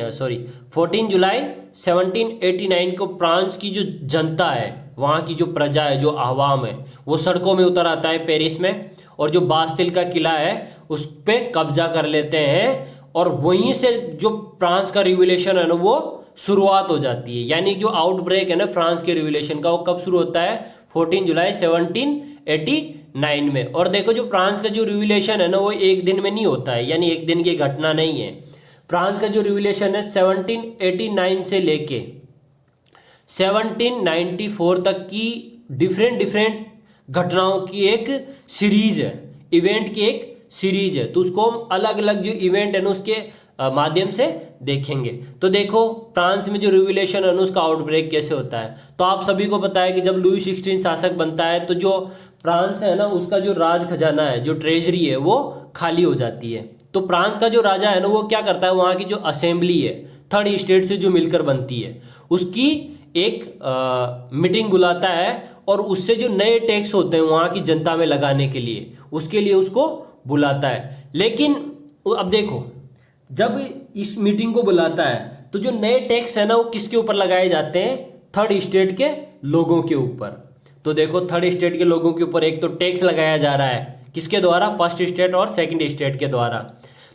14 जुलाई 1789 को फ्रांस की जो जनता है, वहाँ की जो प्रजा है, जो आवाम है, वो सड़कों में उतर आता है पेरिस में और जो बास्तिल का किला है उस पर कब्जा कर लेते हैं। और वहीं से जो फ्रांस का रिवॉल्यूशन है ना वो शुरुआत हो जाती है। यानी जो आउटब्रेक है ना फ्रांस के रिवॉल्यूशन का वो कब शुरू होता है, 14 जुलाई 1789 में। और देखो जो फ्रांस का जो रिवॉल्यूशन है ना वो एक दिन में नहीं होता है, यानी एक दिन की घटना नहीं है। फ्रांस का जो रिवॉल्यूशन है 1789 से लेके 1794 तक की डिफरेंट घटनाओं की एक सीरीज है, इवेंट की एक सीरीज है। तो उसको हम अलग अलग जो इवेंट है ना उसके माध्यम से देखेंगे। तो देखो फ्रांस में जो रिवोल्यूशन है ना उसका आउटब्रेक कैसे होता है। तो आप सभी को पता है कि जब लुई 16 शासक बनता है तो जो फ्रांस है ना उसका जो राज खजाना है, जो ट्रेजरी है, वो खाली हो जाती है। तो फ्रांस का जो राजा है ना वो क्या करता है, वहाँ की जो असेंबली है थर्ड स्टेट से जो मिलकर बनती है उसकी एक मीटिंग बुलाता है और उससे जो नए टैक्स होते हैं वहाँ की जनता में लगाने के लिए, उसके लिए उसको बुलाता है। लेकिन अब देखो जब इस मीटिंग को बुलाता है तो जो नए टैक्स है ना वो किसके ऊपर लगाए जाते हैं, थर्ड स्टेट के लोगों के ऊपर। तो देखो थर्ड स्टेट के लोगों के ऊपर एक तो टैक्स लगाया जा रहा है, किसके द्वारा, फर्स्ट स्टेट और सेकंड स्टेट के द्वारा।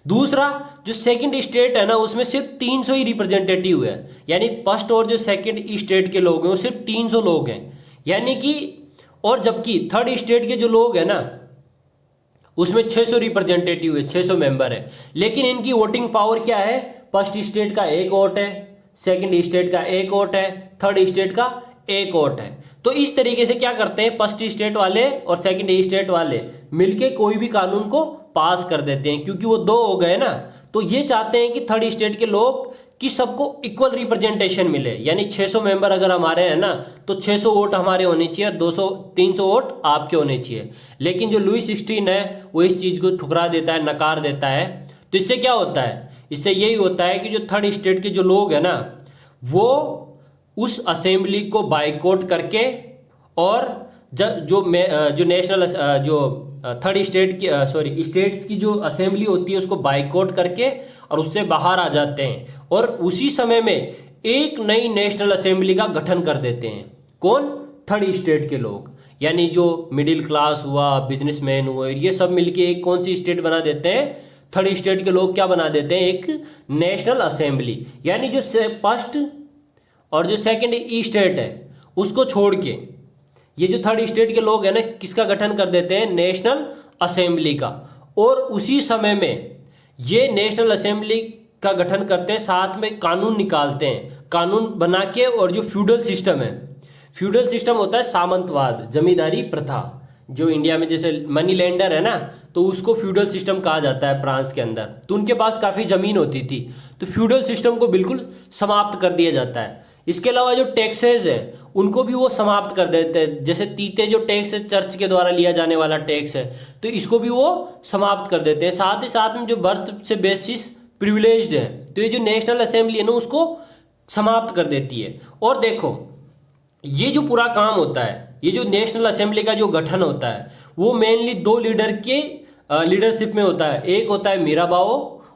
दूसरा जो सेकंड स्टेट है ना उसमें सिर्फ 300 ही रिप्रेजेंटेटिव है, यानी फर्स्ट और जो सेकंड स्टेट के लोग हैं वो सिर्फ 300 लोग हैं, यानी कि और जबकि थर्ड स्टेट के जो लोग हैं ना उसमें 600 रिप्रेजेंटेटिव है, 600 मेंबर है। लेकिन इनकी वोटिंग पावर क्या है, फर्स्ट स्टेट का एक वोट है, सेकंड स्टेट का एक वोट है, थर्ड स्टेट का एक वोट है। तो इस तरीके से क्या करते हैं, फर्स्ट स्टेट वाले और सेकंड स्टेट वाले मिलके कोई भी कानून को पास कर देते हैं, क्योंकि वो दो हो गए ना। तो ये चाहते हैं कि थर्ड स्टेट के लोग कि सबको इक्वल रिप्रेजेंटेशन मिले, यानी 600 मेंबर अगर हमारे हैं ना तो 600 वोट हमारे होने चाहिए और 300 वोट आपके होने चाहिए। लेकिन जो लुई 16 है वो इस चीज़ को ठुकरा देता है, नकार देता है। तो इससे क्या होता है, इससे यही होता है कि जो थर्ड स्टेट के जो लोग हैं ना वो उस असेंबली को बाइकआउट करके और जो नेशनल जो थर्ड स्टेट की स्टेट्स की जो असेंबली होती है उसको बाइकआउट करके और उससे बाहर आ जाते हैं और उसी समय में एक नई नेशनल असेंबली का गठन कर देते हैं। कौन, थर्ड स्टेट के लोग, यानी जो मिडिल क्लास हुआ, बिजनेसमैन हुए, ये सब मिलके एक कौन सी स्टेट बना देते हैं, थर्ड स्टेट के लोग क्या बना देते हैं, एक नेशनल असेंबली। यानी जो फर्स्ट और जो सेकंड स्टेट है उसको छोड़ के ये जो थर्ड स्टेट के लोग हैं ना किसका गठन कर देते हैं, नेशनल असेंबली का। और उसी समय में ये नेशनल असेंबली का गठन करते हैं, साथ में कानून निकालते हैं, कानून बना के। और जो फ्यूडल सिस्टम है, फ्यूडल सिस्टम होता है सामंतवाद, जमींदारी प्रथा, जो इंडिया में जैसे मनी लैंडर है ना तो उसको फ्यूडल सिस्टम कहा जाता है फ्रांस के अंदर। तो उनके पास काफ़ी ज़मीन होती थी, तो फ्यूडल सिस्टम को बिल्कुल समाप्त कर दिया जाता है। इसके अलावा जो टैक्सेस है उनको भी वो समाप्त कर देते हैं, जैसे तीते जो टैक्स है चर्च के द्वारा लिया जाने वाला टैक्स है तो इसको भी वो समाप्त कर देते हैं। साथ ही साथ में जो बर्थ से बेसिस प्रिविलेज्ड है तो ये जो नेशनल असेंबली है ना उसको समाप्त कर देती है। और देखो ये जो पूरा काम होता है, ये जो नेशनल असेंबली का जो गठन होता है वो मेनली दो लीडर के लीडरशिप में होता है। एक होता है मीराबाओ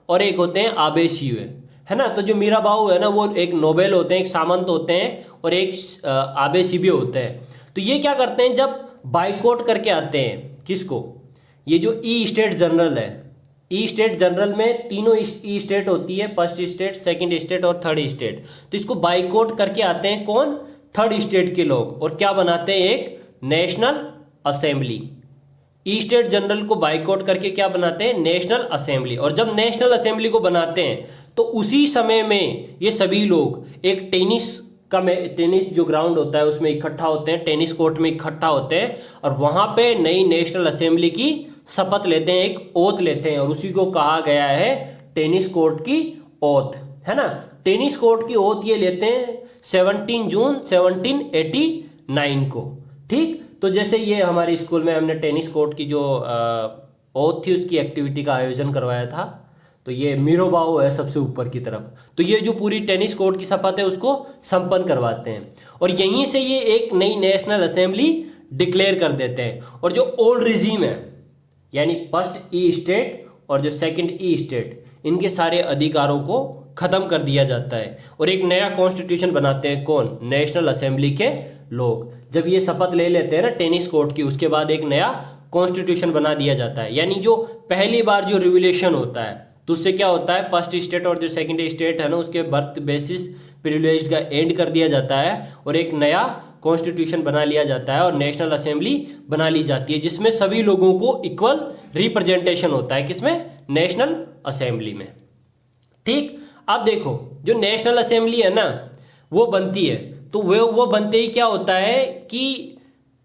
और एक होते हैं आबे सिए, है ना। तो जो मीराबाओ है ना वो एक नोबेल होते हैं, एक सामंत होते हैं और एक आबे सिए होते हैं। तो ये क्या करते हैं, जब बाइकआउट करके आते हैं किसको, ये जो ई स्टेट जनरल है, ई स्टेट जनरल में तीनों ई स्टेट होती है, फर्स्ट स्टेट, सेकंड स्टेट और थर्ड स्टेट। तो इसको बाइकआउट करके आते हैं कौन, थर्ड स्टेट के लोग, और क्या बनाते हैं, एक नेशनल असेंबली। ई स्टेट जनरल को बाइकआउट करके क्या बनाते हैं, नेशनल असेंबली। और जब नेशनल असेंबली को बनाते हैं तो उसी समय में ये सभी लोग एक टेनिस जो ग्राउंड होता है उसमें इकट्ठा होते हैं, टेनिस कोर्ट में इकट्ठा होते हैं और वहां पे नई नेशनल असेंबली की शपथ लेते हैं, एक ओथ लेते हैं, और उसी को कहा गया है टेनिस कोर्ट की ओथ, है ना। टेनिस कोर्ट की ओथ ये लेते हैं 17 जून 1789 को, ठीक। तो जैसे ये हमारे स्कूल में हमने टेनिस कोर्ट की जो ओथ थी उसकी एक्टिविटी का आयोजन करवाया था, तो ये मीराबाओ है सबसे ऊपर की तरफ, तो ये जो पूरी टेनिस कोर्ट की शपथ है उसको संपन्न करवाते हैं और यहीं से ये एक नई नेशनल असेंबली डिक्लेयर कर देते हैं। और जो ओल्ड रिजीम है यानी फर्स्ट ई स्टेट और जो सेकंड ई स्टेट, इनके सारे अधिकारों को खत्म कर दिया जाता है और एक नया कॉन्स्टिट्यूशन बनाते हैं कौन, नेशनल असेंबली के लोग। जब ये शपथ ले लेते हैं ना टेनिस कोर्ट की, उसके बाद एक नया कॉन्स्टिट्यूशन बना दिया जाता है। यानी जो पहली बार जो रिवोल्यूशन होता है तो उससे क्या होता है, फर्स्ट स्टेट और जो सेकंड स्टेट है ना उसके बर्थ बेसिस प्रिविलेज का एंड कर दिया जाता है और एक नया कॉन्स्टिट्यूशन बना लिया जाता है और नेशनल असेंबली बना ली जाती है, जिसमें सभी लोगों को इक्वल रिप्रेजेंटेशन होता है, किसमें, नेशनल असेंबली में, ठीक। अब देखो जो नेशनल असेंबली है ना वो बनती है तो वो बनते ही क्या होता है कि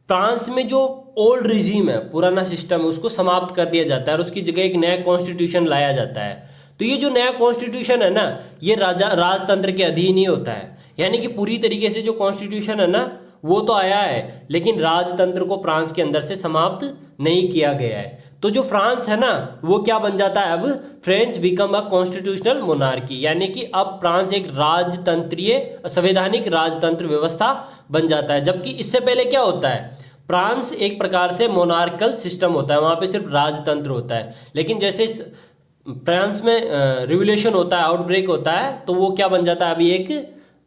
फ्रांस में जो ओल्ड रिजीम है, पुराना सिस्टम है, उसको समाप्त कर दिया जाता है और उसकी जगह एक नया कॉन्स्टिट्यूशन लाया जाता है। तो ये जो नया कॉन्स्टिट्यूशन है ना, ये राजतंत्र के अधीन ही होता है। यानी कि पूरी तरीके से जो कॉन्स्टिट्यूशन है ना वो तो आया है, लेकिन राजतंत्र को फ्रांस के अंदर से समाप्त नहीं किया गया है। तो जो फ्रांस है ना वो क्या बन जाता है, अब French become a constitutional monarchy, यानी कि अब फ्रांस एक राजतंत्रीय संवैधानिक राजतंत्र व्यवस्था बन जाता है। जबकि इससे पहले क्या होता है, फ्रांस एक प्रकार से मोनार्कल सिस्टम होता है, वहां पे सिर्फ राजतंत्र होता है। लेकिन जैसे फ्रांस में रिवोल्यूशन होता है, आउटब्रेक होता है, तो वो क्या बन जाता है अभी एक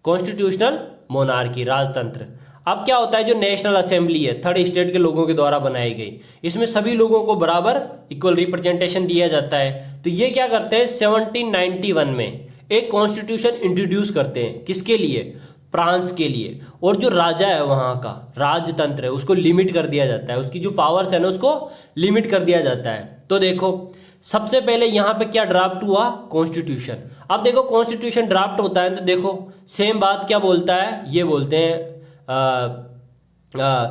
कॉन्स्टिट्यूशनल मोनार्की, राजतंत्र। अब क्या होता है, जो नेशनल असेंबली है थर्ड स्टेट के लोगों के द्वारा बनाई गई, इसमें सभी लोगों को बराबर इक्वल रिप्रेजेंटेशन दिया जाता है। तो ये क्या करते हैं, 1791 में एक कॉन्स्टिट्यूशन इंट्रोड्यूस करते हैं, किसके लिए, फ्रांस के लिए। और जो राजा है वहां का राजतंत्र है उसको लिमिट कर दिया जाता है, उसकी जो पावर्स है ना उसको लिमिट कर दिया जाता है। तो देखो सबसे पहले यहाँ पे क्या ड्राफ्ट हुआ, कॉन्स्टिट्यूशन। अब देखो कॉन्स्टिट्यूशन ड्राफ्ट होता है तो देखो सेम बात क्या बोलता है, ये बोलते हैं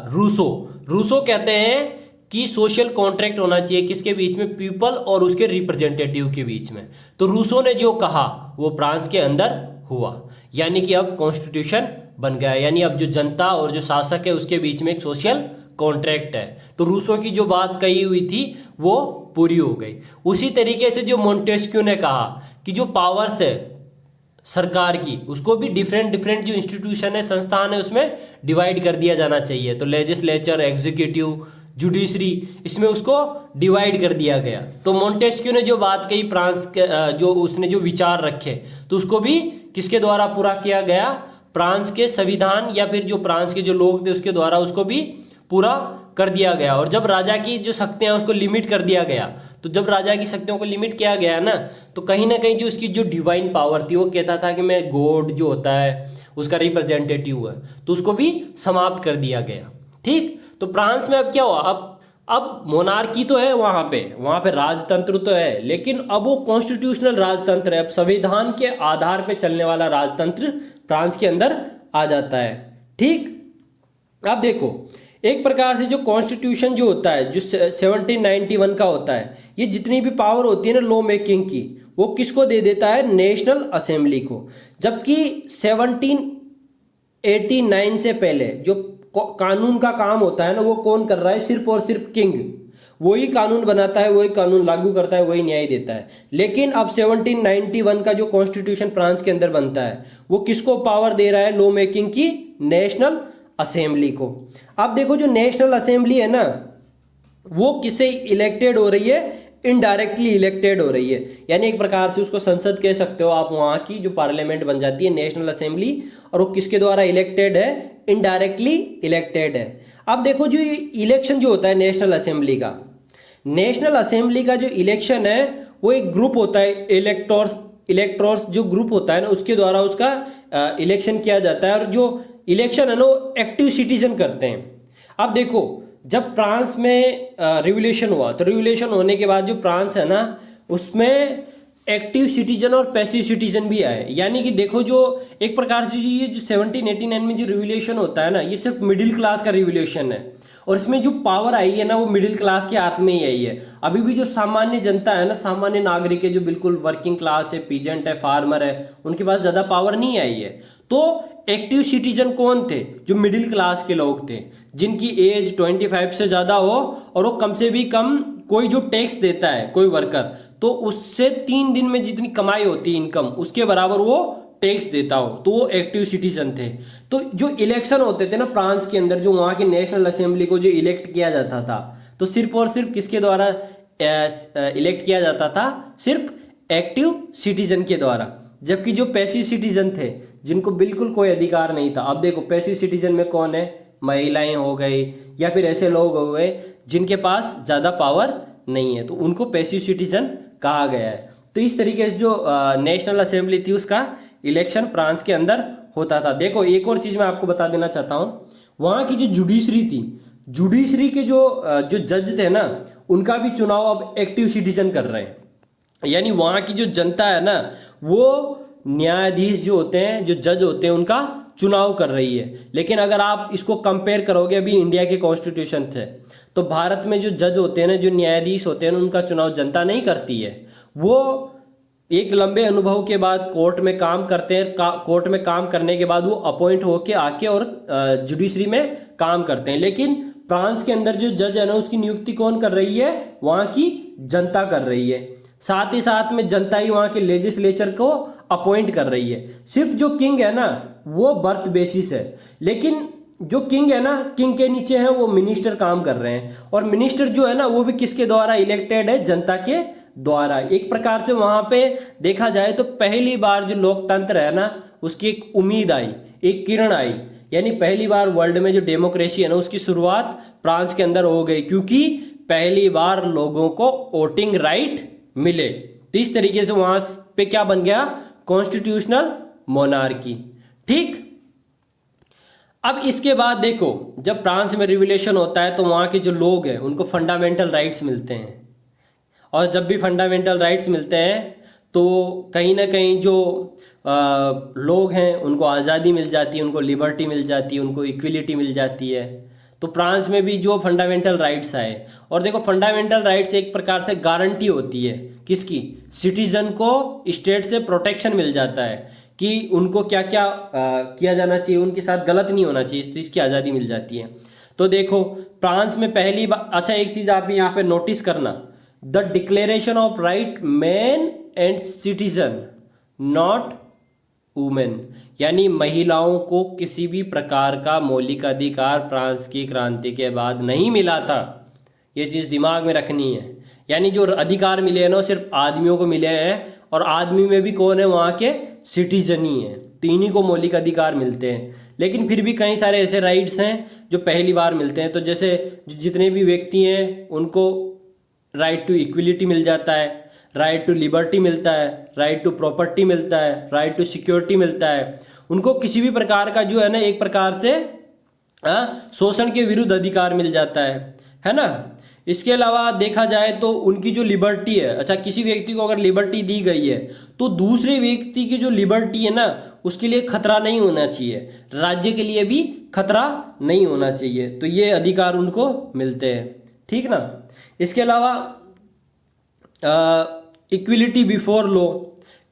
रूसो कहते हैं कि सोशल कॉन्ट्रैक्ट होना चाहिए किसके बीच में, पीपल और उसके रिप्रेजेंटेटिव के बीच में। तो रूसो ने जो कहा वो फ्रांस के अंदर हुआ, यानी कि अब कॉन्स्टिट्यूशन बन गया। यानी अब जो जनता और जो शासक है उसके बीच में एक सोशल कॉन्ट्रैक्ट है। तो रूसो की जो बात कही हुई थी वो पूरी हो गई। उसी तरीके से जो मोंटेस्क्यू ने कहा कि जो पावर्स है सरकार की उसको भी डिफरेंट जो इंस्टीट्यूशन है, संस्थान है, उसमें डिवाइड कर दिया जाना चाहिए। तो लेजिस्लेचर, एग्जीक्यूटिव, जुडिशरी, इसमें उसको डिवाइड कर दिया गया। तो मोंटेस्क्यू ने जो बात कही फ्रांस के जो उसने जो विचार रखे तो उसको भी किसके द्वारा पूरा किया गया, फ्रांस के संविधान या फिर जो फ्रांस के जो लोग थे उसके द्वारा उसको भी पूरा कर दिया गया। और जब राजा की जो शक्तियां उसको लिमिट कर दिया गया, तो जब राजा की शक्तियों को लिमिट किया गया ना, तो कहीं ना कहीं जो उसकी जो डिवाइन पावर थी वो कहता था कि मैं गॉड जो होता है उसका रिप्रेजेंटेटिव है, तो उसको भी समाप्त कर दिया गया। ठीक, तो फ्रांस में अब क्या हुआ, अब मोनार्की तो है वहां पे राजतंत्र तो है, लेकिन अब वो कॉन्स्टिट्यूशनल राजतंत्र है। अब संविधान के आधार पे चलने वाला राजतंत्र फ्रांस के अंदर आ जाता है। ठीक, अब देखो एक प्रकार से जो कॉन्स्टिट्यूशन जो होता है जो 1791 का होता है, ये जितनी भी पावर होती है ना लॉ मेकिंग की, वो किसको दे देता है, नेशनल असेंबली को। जबकि 1789 से पहले जो कानून का काम होता है ना वो कौन कर रहा है, सिर्फ और सिर्फ किंग। वही कानून बनाता है, वही कानून लागू करता है, वही न्याय देता है। लेकिन अब 1791 का जो कॉन्स्टिट्यूशन फ्रांस के अंदर बनता है वो किसको पावर दे रहा है, लॉ मेकिंग की, नेशनल असेंबली को। अब देखो जो नेशनल असेंबली है ना वो किससे इलेक्टेड हो रही है, इनडायरेक्टली इलेक्टेड हो रही है। यानी एक प्रकार से उसको संसद कह सकते हो आप, वहां की जो पार्लियामेंट बन जाती है नेशनल असेंबली, और वो किसके द्वारा इलेक्टेड है, इनडायरेक्टली इलेक्टेड है। अब देखो जो इलेक्शन जो होता है नेशनल असेंबली का जो इलेक्शन है वो एक ग्रुप होता है, इलेक्टोर्स जो ग्रुप होता है ना उसके द्वारा उसका इलेक्शन किया जाता है। और जो इलेक्शन है ना वो एक्टिव सिटीजन करते हैं। अब देखो जब फ्रांस में रिवोल्यूशन हुआ, तो रिवोल्यूशन होने के बाद जो फ्रांस है ना उसमें एक्टिव सिटीजन और पैसिव सिटीजन भी आए। यानी कि देखो जो एक प्रकार से ये जो 1789 में जो रिवोल्यूशन होता है ना ये सिर्फ मिडिल क्लास का रिवोल्यूशन है, और इसमें जो पावर आई है ना वो मिडिल क्लास के हाथ में ही आई है। अभी भी जो सामान्य जनता है ना, सामान्य नागरिक है, जो बिल्कुल वर्किंग क्लास है, पीजेंट है, फार्मर है, उनके पास ज्यादा पावर नहीं आई है। तो एक्टिव सिटीजन कौन थे, जो मिडिल क्लास के लोग थे, जिनकी एज 25 से ज्यादा हो, और वो कम से भी कम कोई जो टैक्स देता है कोई वर्कर, तो उससे 3 दिन में जितनी कमाई होती है इनकम उसके बराबर वो टैक्स देता हो, तो वो एक्टिव सिटीजन थे। तो जो इलेक्शन होते थे ना फ्रांस के अंदर, जो वहां की नेशनल असेंबली को जो इलेक्ट किया जाता था, तो सिर्फ और सिर्फ किसके द्वारा इलेक्ट किया जाता था, सिर्फ एक्टिव सिटीजन के द्वारा। जबकि जो पैसिव सिटीजन थे जिनको बिल्कुल कोई अधिकार नहीं था, अब देखो पैसिव सिटीजन में कौन है, महिलाएं हो गई या फिर ऐसे लोग हो गए जिनके पास ज्यादा पावर नहीं है, तो उनको पैसिव सिटीजन कहा गया है। तो इस तरीके से जो नेशनल असेंबली थी उसका इलेक्शन फ्रांस के अंदर होता था। देखो एक और चीज मैं आपको बता देना चाहता हूं, वहां की जो जुडिशरी थी, जुडिशरी के जो जज थे ना उनका भी चुनाव अब एक्टिव सिटीजन कर रहे हैं। यानी वहां की जो जनता है ना वो न्यायाधीश जो होते हैं, जो जज होते हैं, उनका चुनाव कर रही है। लेकिन अगर आप इसको कंपेयर करोगे अभी इंडिया के कॉन्स्टिट्यूशन से, तो भारत में जो जज होते हैं ना, जो न्यायाधीश होते हैं, उनका चुनाव जनता नहीं करती है। वो एक लंबे अनुभव के बाद कोर्ट में काम करते हैं, कोर्ट में काम करने के बाद वो अपॉइंट होके आके और जुडिशरी में काम करते हैं। लेकिन फ्रांस के अंदर जो जज है ना, उसकी नियुक्ति कौन कर रही है? वहाँ की जनता कर रही है। साथ ही साथ में जनता ही वहाँ के लेजिस्लेचर को अपॉइंट कर रही है। सिर्फ जो किंग है ना, वो बर्थ बेसिस है, लेकिन जो किंग है ना, किंग के नीचे है वो मिनिस्टर काम कर रहे हैं। और मिनिस्टर जो है ना, वो भी किसके द्वारा इलेक्टेड है? जनता के द्वारा। एक प्रकार से वहां पे देखा जाए तो पहली बार जो लोकतंत्र है ना, उसकी एक उम्मीद आई, एक किरण आई। यानी पहली बार वर्ल्ड में जो डेमोक्रेसी है ना, उसकी शुरुआत फ्रांस के अंदर हो गई, क्योंकि पहली बार लोगों को वोटिंग राइट मिले। तो इस तरीके से वहां पे क्या बन गया? Constitutional monarchy. ठीक। अब इसके बाद देखो, जब फ्रांस में रिवोल्यूशन होता है तो वहां के जो लोग हैं उनको फंडामेंटल राइट्स मिलते हैं। और जब भी फंडामेंटल राइट्स मिलते हैं तो कहीं ना कहीं जो लोग हैं उनको आज़ादी मिल जाती है, उनको लिबर्टी मिल जाती है, उनको इक्वलिटी मिल जाती है। तो फ्रांस में भी जो फंडामेंटल राइट्स आए, और देखो फंडामेंटल राइट्स एक प्रकार से गारंटी होती है किसकी? सिटीजन को स्टेट से प्रोटेक्शन मिल जाता है कि उनको क्या क्या किया जाना चाहिए, उनके साथ गलत नहीं होना चाहिए, तो इसकी आज़ादी मिल जाती है। तो देखो फ्रांस में पहली बार, अच्छा एक चीज़ आप यहाँ पे नोटिस करना, the declaration of right man and citizen not women, यानी महिलाओं को किसी भी प्रकार का मौलिक अधिकार फ्रांस की क्रांति के बाद नहीं मिला था। ये चीज़ दिमाग में रखनी है। यानी जो अधिकार मिले हैं ना, सिर्फ आदमियों को मिले हैं, और आदमी में भी कौन है? वहाँ के सिटीजन ही हैं। तीनों को मौलिक अधिकार मिलते हैं। लेकिन फिर भी कई सारे ऐसे राइट्स हैं जो पहली बार मिलते हैं। तो जैसे जितने भी व्यक्ति हैं उनको राइट टू इक्वलिटी मिल जाता है, राइट टू लिबर्टी मिलता है, राइट टू प्रॉपर्टी मिलता है, राइट टू सिक्योरिटी मिलता है। उनको किसी भी प्रकार का जो है ना, एक प्रकार से शोषण के विरुद्ध अधिकार मिल जाता है ना। इसके अलावा देखा जाए तो उनकी जो लिबर्टी है, अच्छा किसी व्यक्ति को अगर लिबर्टी दी गई है तो दूसरे व्यक्ति की जो लिबर्टी है ना, उसके लिए खतरा नहीं होना चाहिए, राज्य के लिए भी खतरा नहीं होना चाहिए। तो ये अधिकार उनको मिलते हैं। ठीक ना। इसके अलावा इक्विलिटी बिफोर लॉ,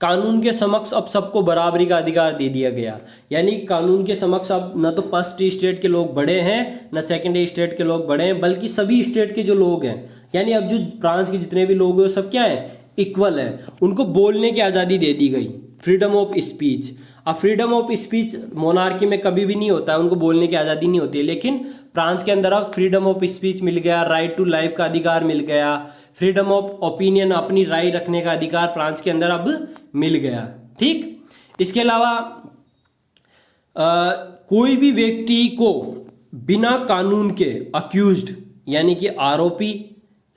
कानून के समक्ष अब सबको बराबरी का अधिकार दे दिया गया। यानी कानून के समक्ष अब न तो फर्स्ट स्टेट के लोग बड़े हैं, न सेकंड स्टेट के लोग बड़े हैं, बल्कि सभी स्टेट के जो लोग हैं, यानी अब जो फ्रांस के जितने भी लोग हैं सब क्या है? इक्वल है। उनको बोलने की आज़ादी दे दी गई, फ्रीडम ऑफ स्पीच। अब फ्रीडम ऑफ स्पीच मोनार्की में कभी भी नहीं होता है, उनको बोलने की आज़ादी नहीं होती है। लेकिन फ्रांस के अंदर अब फ्रीडम ऑफ स्पीच मिल गया, राइट टू लाइफ का अधिकार मिल गया, फ्रीडम ऑफ ओपिनियन, अपनी राय रखने का अधिकार फ्रांस के अंदर अब मिल गया। ठीक। इसके अलावा कोई भी व्यक्ति को बिना कानून के अक्यूज्ड यानी कि आरोपी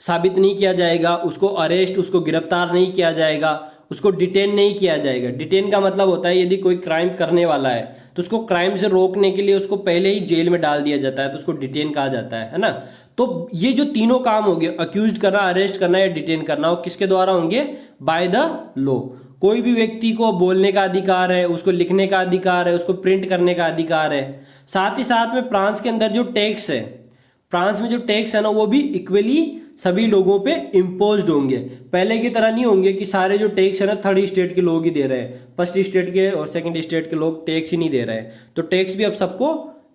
साबित नहीं किया जाएगा, उसको अरेस्ट, उसको गिरफ्तार नहीं किया जाएगा, उसको डिटेन नहीं किया जाएगा। डिटेन का मतलब होता है यदि कोई क्राइम करने वाला है तो उसको क्राइम से रोकने के लिए उसको पहले ही जेल में डाल दिया जाता है, तो उसको डिटेन कहा जाता है ना। तो ये जो तीनों काम होंगे, अक्यूज्ड करना, अरेस्ट करना या डिटेन करना, वो किसके द्वारा होंगे? By the law. कोई भी व्यक्ति को बोलने का अधिकार है, उसको लिखने का अधिकार है, उसको प्रिंट करने का अधिकार है। साथ ही साथ में फ्रांस के अंदर जो टैक्स है, फ्रांस में जो टैक्स है ना, वो भी इक्वली सभी लोगों पे इम्पोज्ड होंगे। पहले की तरह नहीं होंगे कि सारे जो टैक्स है ना थर्ड स्टेट के लोग ही दे रहे हैं, फर्स्ट स्टेट के और सेकंड स्टेट के लोग टैक्स ही नहीं दे रहे हैं। तो टैक्स भी अब सबको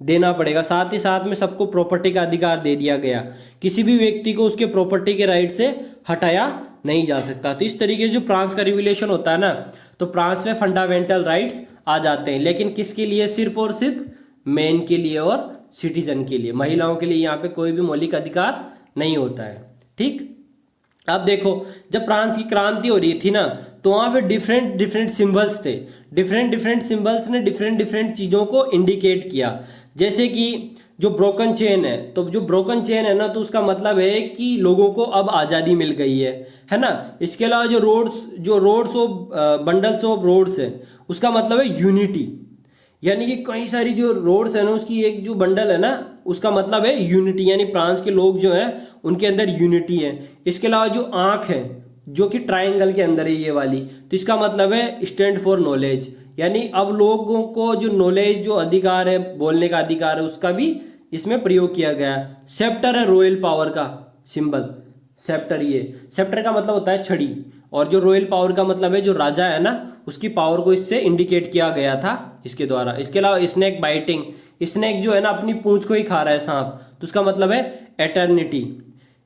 देना पड़ेगा। साथ ही साथ में सबको प्रॉपर्टी का अधिकार दे दिया गया, किसी भी व्यक्ति को उसके प्रॉपर्टी के राइट से हटाया नहीं जा सकता। तो इस तरीके से जो फ्रांस का रिवोल्यूशन होता है ना, तो फ्रांस में फंडामेंटल राइट्स आ जाते हैं। लेकिन किसके लिए? सिर्फ और सिर्फ मेन के लिए और सिटीजन के लिए। महिलाओं के लिए यहाँ पे कोई भी मौलिक अधिकार नहीं होता है। ठीक। अब देखो, जब फ्रांस की क्रांति हो रही थी ना, तो वहां पे डिफरेंट डिफरेंट सिंबल्स थे। डिफरेंट डिफरेंट सिंबल्स ने डिफरेंट डिफरेंट चीज़ों को इंडिकेट किया। जैसे कि जो ब्रोकन चेन है, तो जो ब्रोकन चेन है ना, तो उसका मतलब है कि लोगों को अब आज़ादी मिल गई है ना। इसके अलावा जो rods of bundles of rods है, उसका मतलब है यूनिटी, यानी कि कई सारी जो रोड्स है ना, उसकी एक जो बंडल है ना, उसका मतलब है यूनिटी, यानी फ्रांस के लोग जो हैं उनके अंदर यूनिटी है। इसके अलावा जो आँख है जो कि ट्रायंगल के अंदर है ये वाली, तो इसका मतलब है स्टैंड फॉर नॉलेज, यानी अब लोगों को जो नॉलेज, जो अधिकार है, बोलने का अधिकार है, उसका भी इसमें प्रयोग किया गया है। सेप्टर है रॉयल पावर का सिंबल, सेप्टर, ये सेप्टर का मतलब होता है छड़ी, और जो रॉयल पावर का मतलब है जो राजा है ना उसकी पावर को इससे इंडिकेट किया गया था इसके द्वारा। इसके अलावा स्नेक बाइटिंग, स्नेक जो है ना अपनी पूंछ को ही खा रहा है सांप, तो उसका मतलब है एटर्निटी।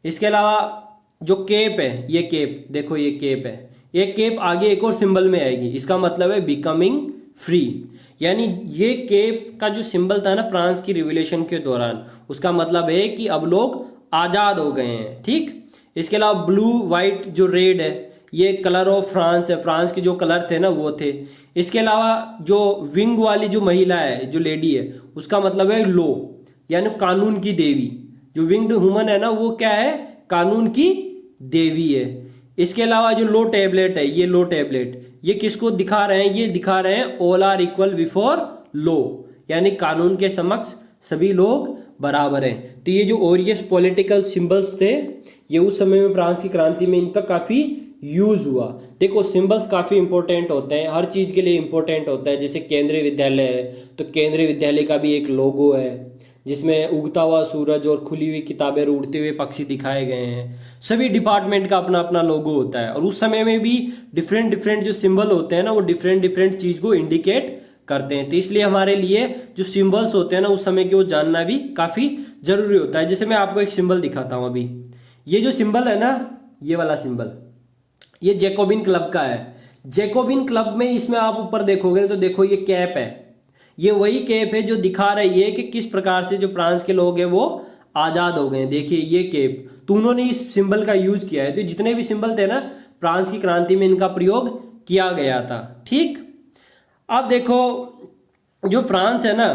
इसके अलावा जो केप है, ये केप देखो, ये केप है, ये केप आगे एक और सिंबल में आएगी, इसका मतलब है बिकमिंग फ्री। यानी ये केप का जो सिंबल था ना फ्रांस की रिवॉल्यूशन के दौरान, उसका मतलब है कि अब लोग आज़ाद हो गए हैं। ठीक, इसके अलावा ब्लू, वाइट, जो रेड है, ये कलर ऑफ फ्रांस है, फ्रांस के जो कलर थे ना वो थे। इसके अलावा जो विंग वाली जो महिला है, जो लेडी है, उसका मतलब है लॉ, यानी कानून की देवी। जो विंग्ड वुमन है ना वो क्या है, कानून की देवी है। इसके अलावा जो लो टेबलेट है, ये लो टेबलेट, ये किसको दिखा रहे हैं, ये दिखा रहे हैं all are equal before law, यानी कानून के समक्ष सभी लोग बराबर हैं। तो ये जो ओरियस पॉलिटिकल सिंबल्स थे, ये उस समय में फ्रांस की क्रांति में इनका काफ़ी यूज हुआ। देखो सिंबल्स काफ़ी इंपॉर्टेंट होते हैं, हर चीज़ के लिए इंपॉर्टेंट होता है। जैसे केंद्रीय विद्यालय है, तो केंद्रीय विद्यालय का भी एक लोगो है जिसमें उगता हुआ सूरज और खुली हुई किताबें और उड़ते हुए पक्षी दिखाए गए हैं। सभी डिपार्टमेंट का अपना अपना लोगो होता है, और उस समय में भी डिफरेंट डिफरेंट जो सिंबल होते हैं ना वो डिफरेंट डिफरेंट चीज़ को इंडिकेट करते हैं। तो इसलिए हमारे लिए जो सिंबल्स होते हैं ना उस समय के, वो जानना भी काफ़ी जरूरी होता है। जैसे मैं आपको एक सिंबल दिखाता हूँ अभी, ये जो सिंबल है ना, ये वाला सिंबल, ये जैकोबिन क्लब का है। जैकोबिन क्लब में इसमें आप ऊपर देखोगे तो देखो ये कैप है, ये वही कैप है जो दिखा रही है कि किस प्रकार से जो फ्रांस के लोग हैं वो आज़ाद हो गए हैं। देखिए ये कैप, तो उन्होंने इस सिंबल का यूज किया है। तो जितने भी सिंबल थे ना फ्रांस की क्रांति में इनका प्रयोग किया गया था। ठीक, अब देखो जो फ्रांस है ना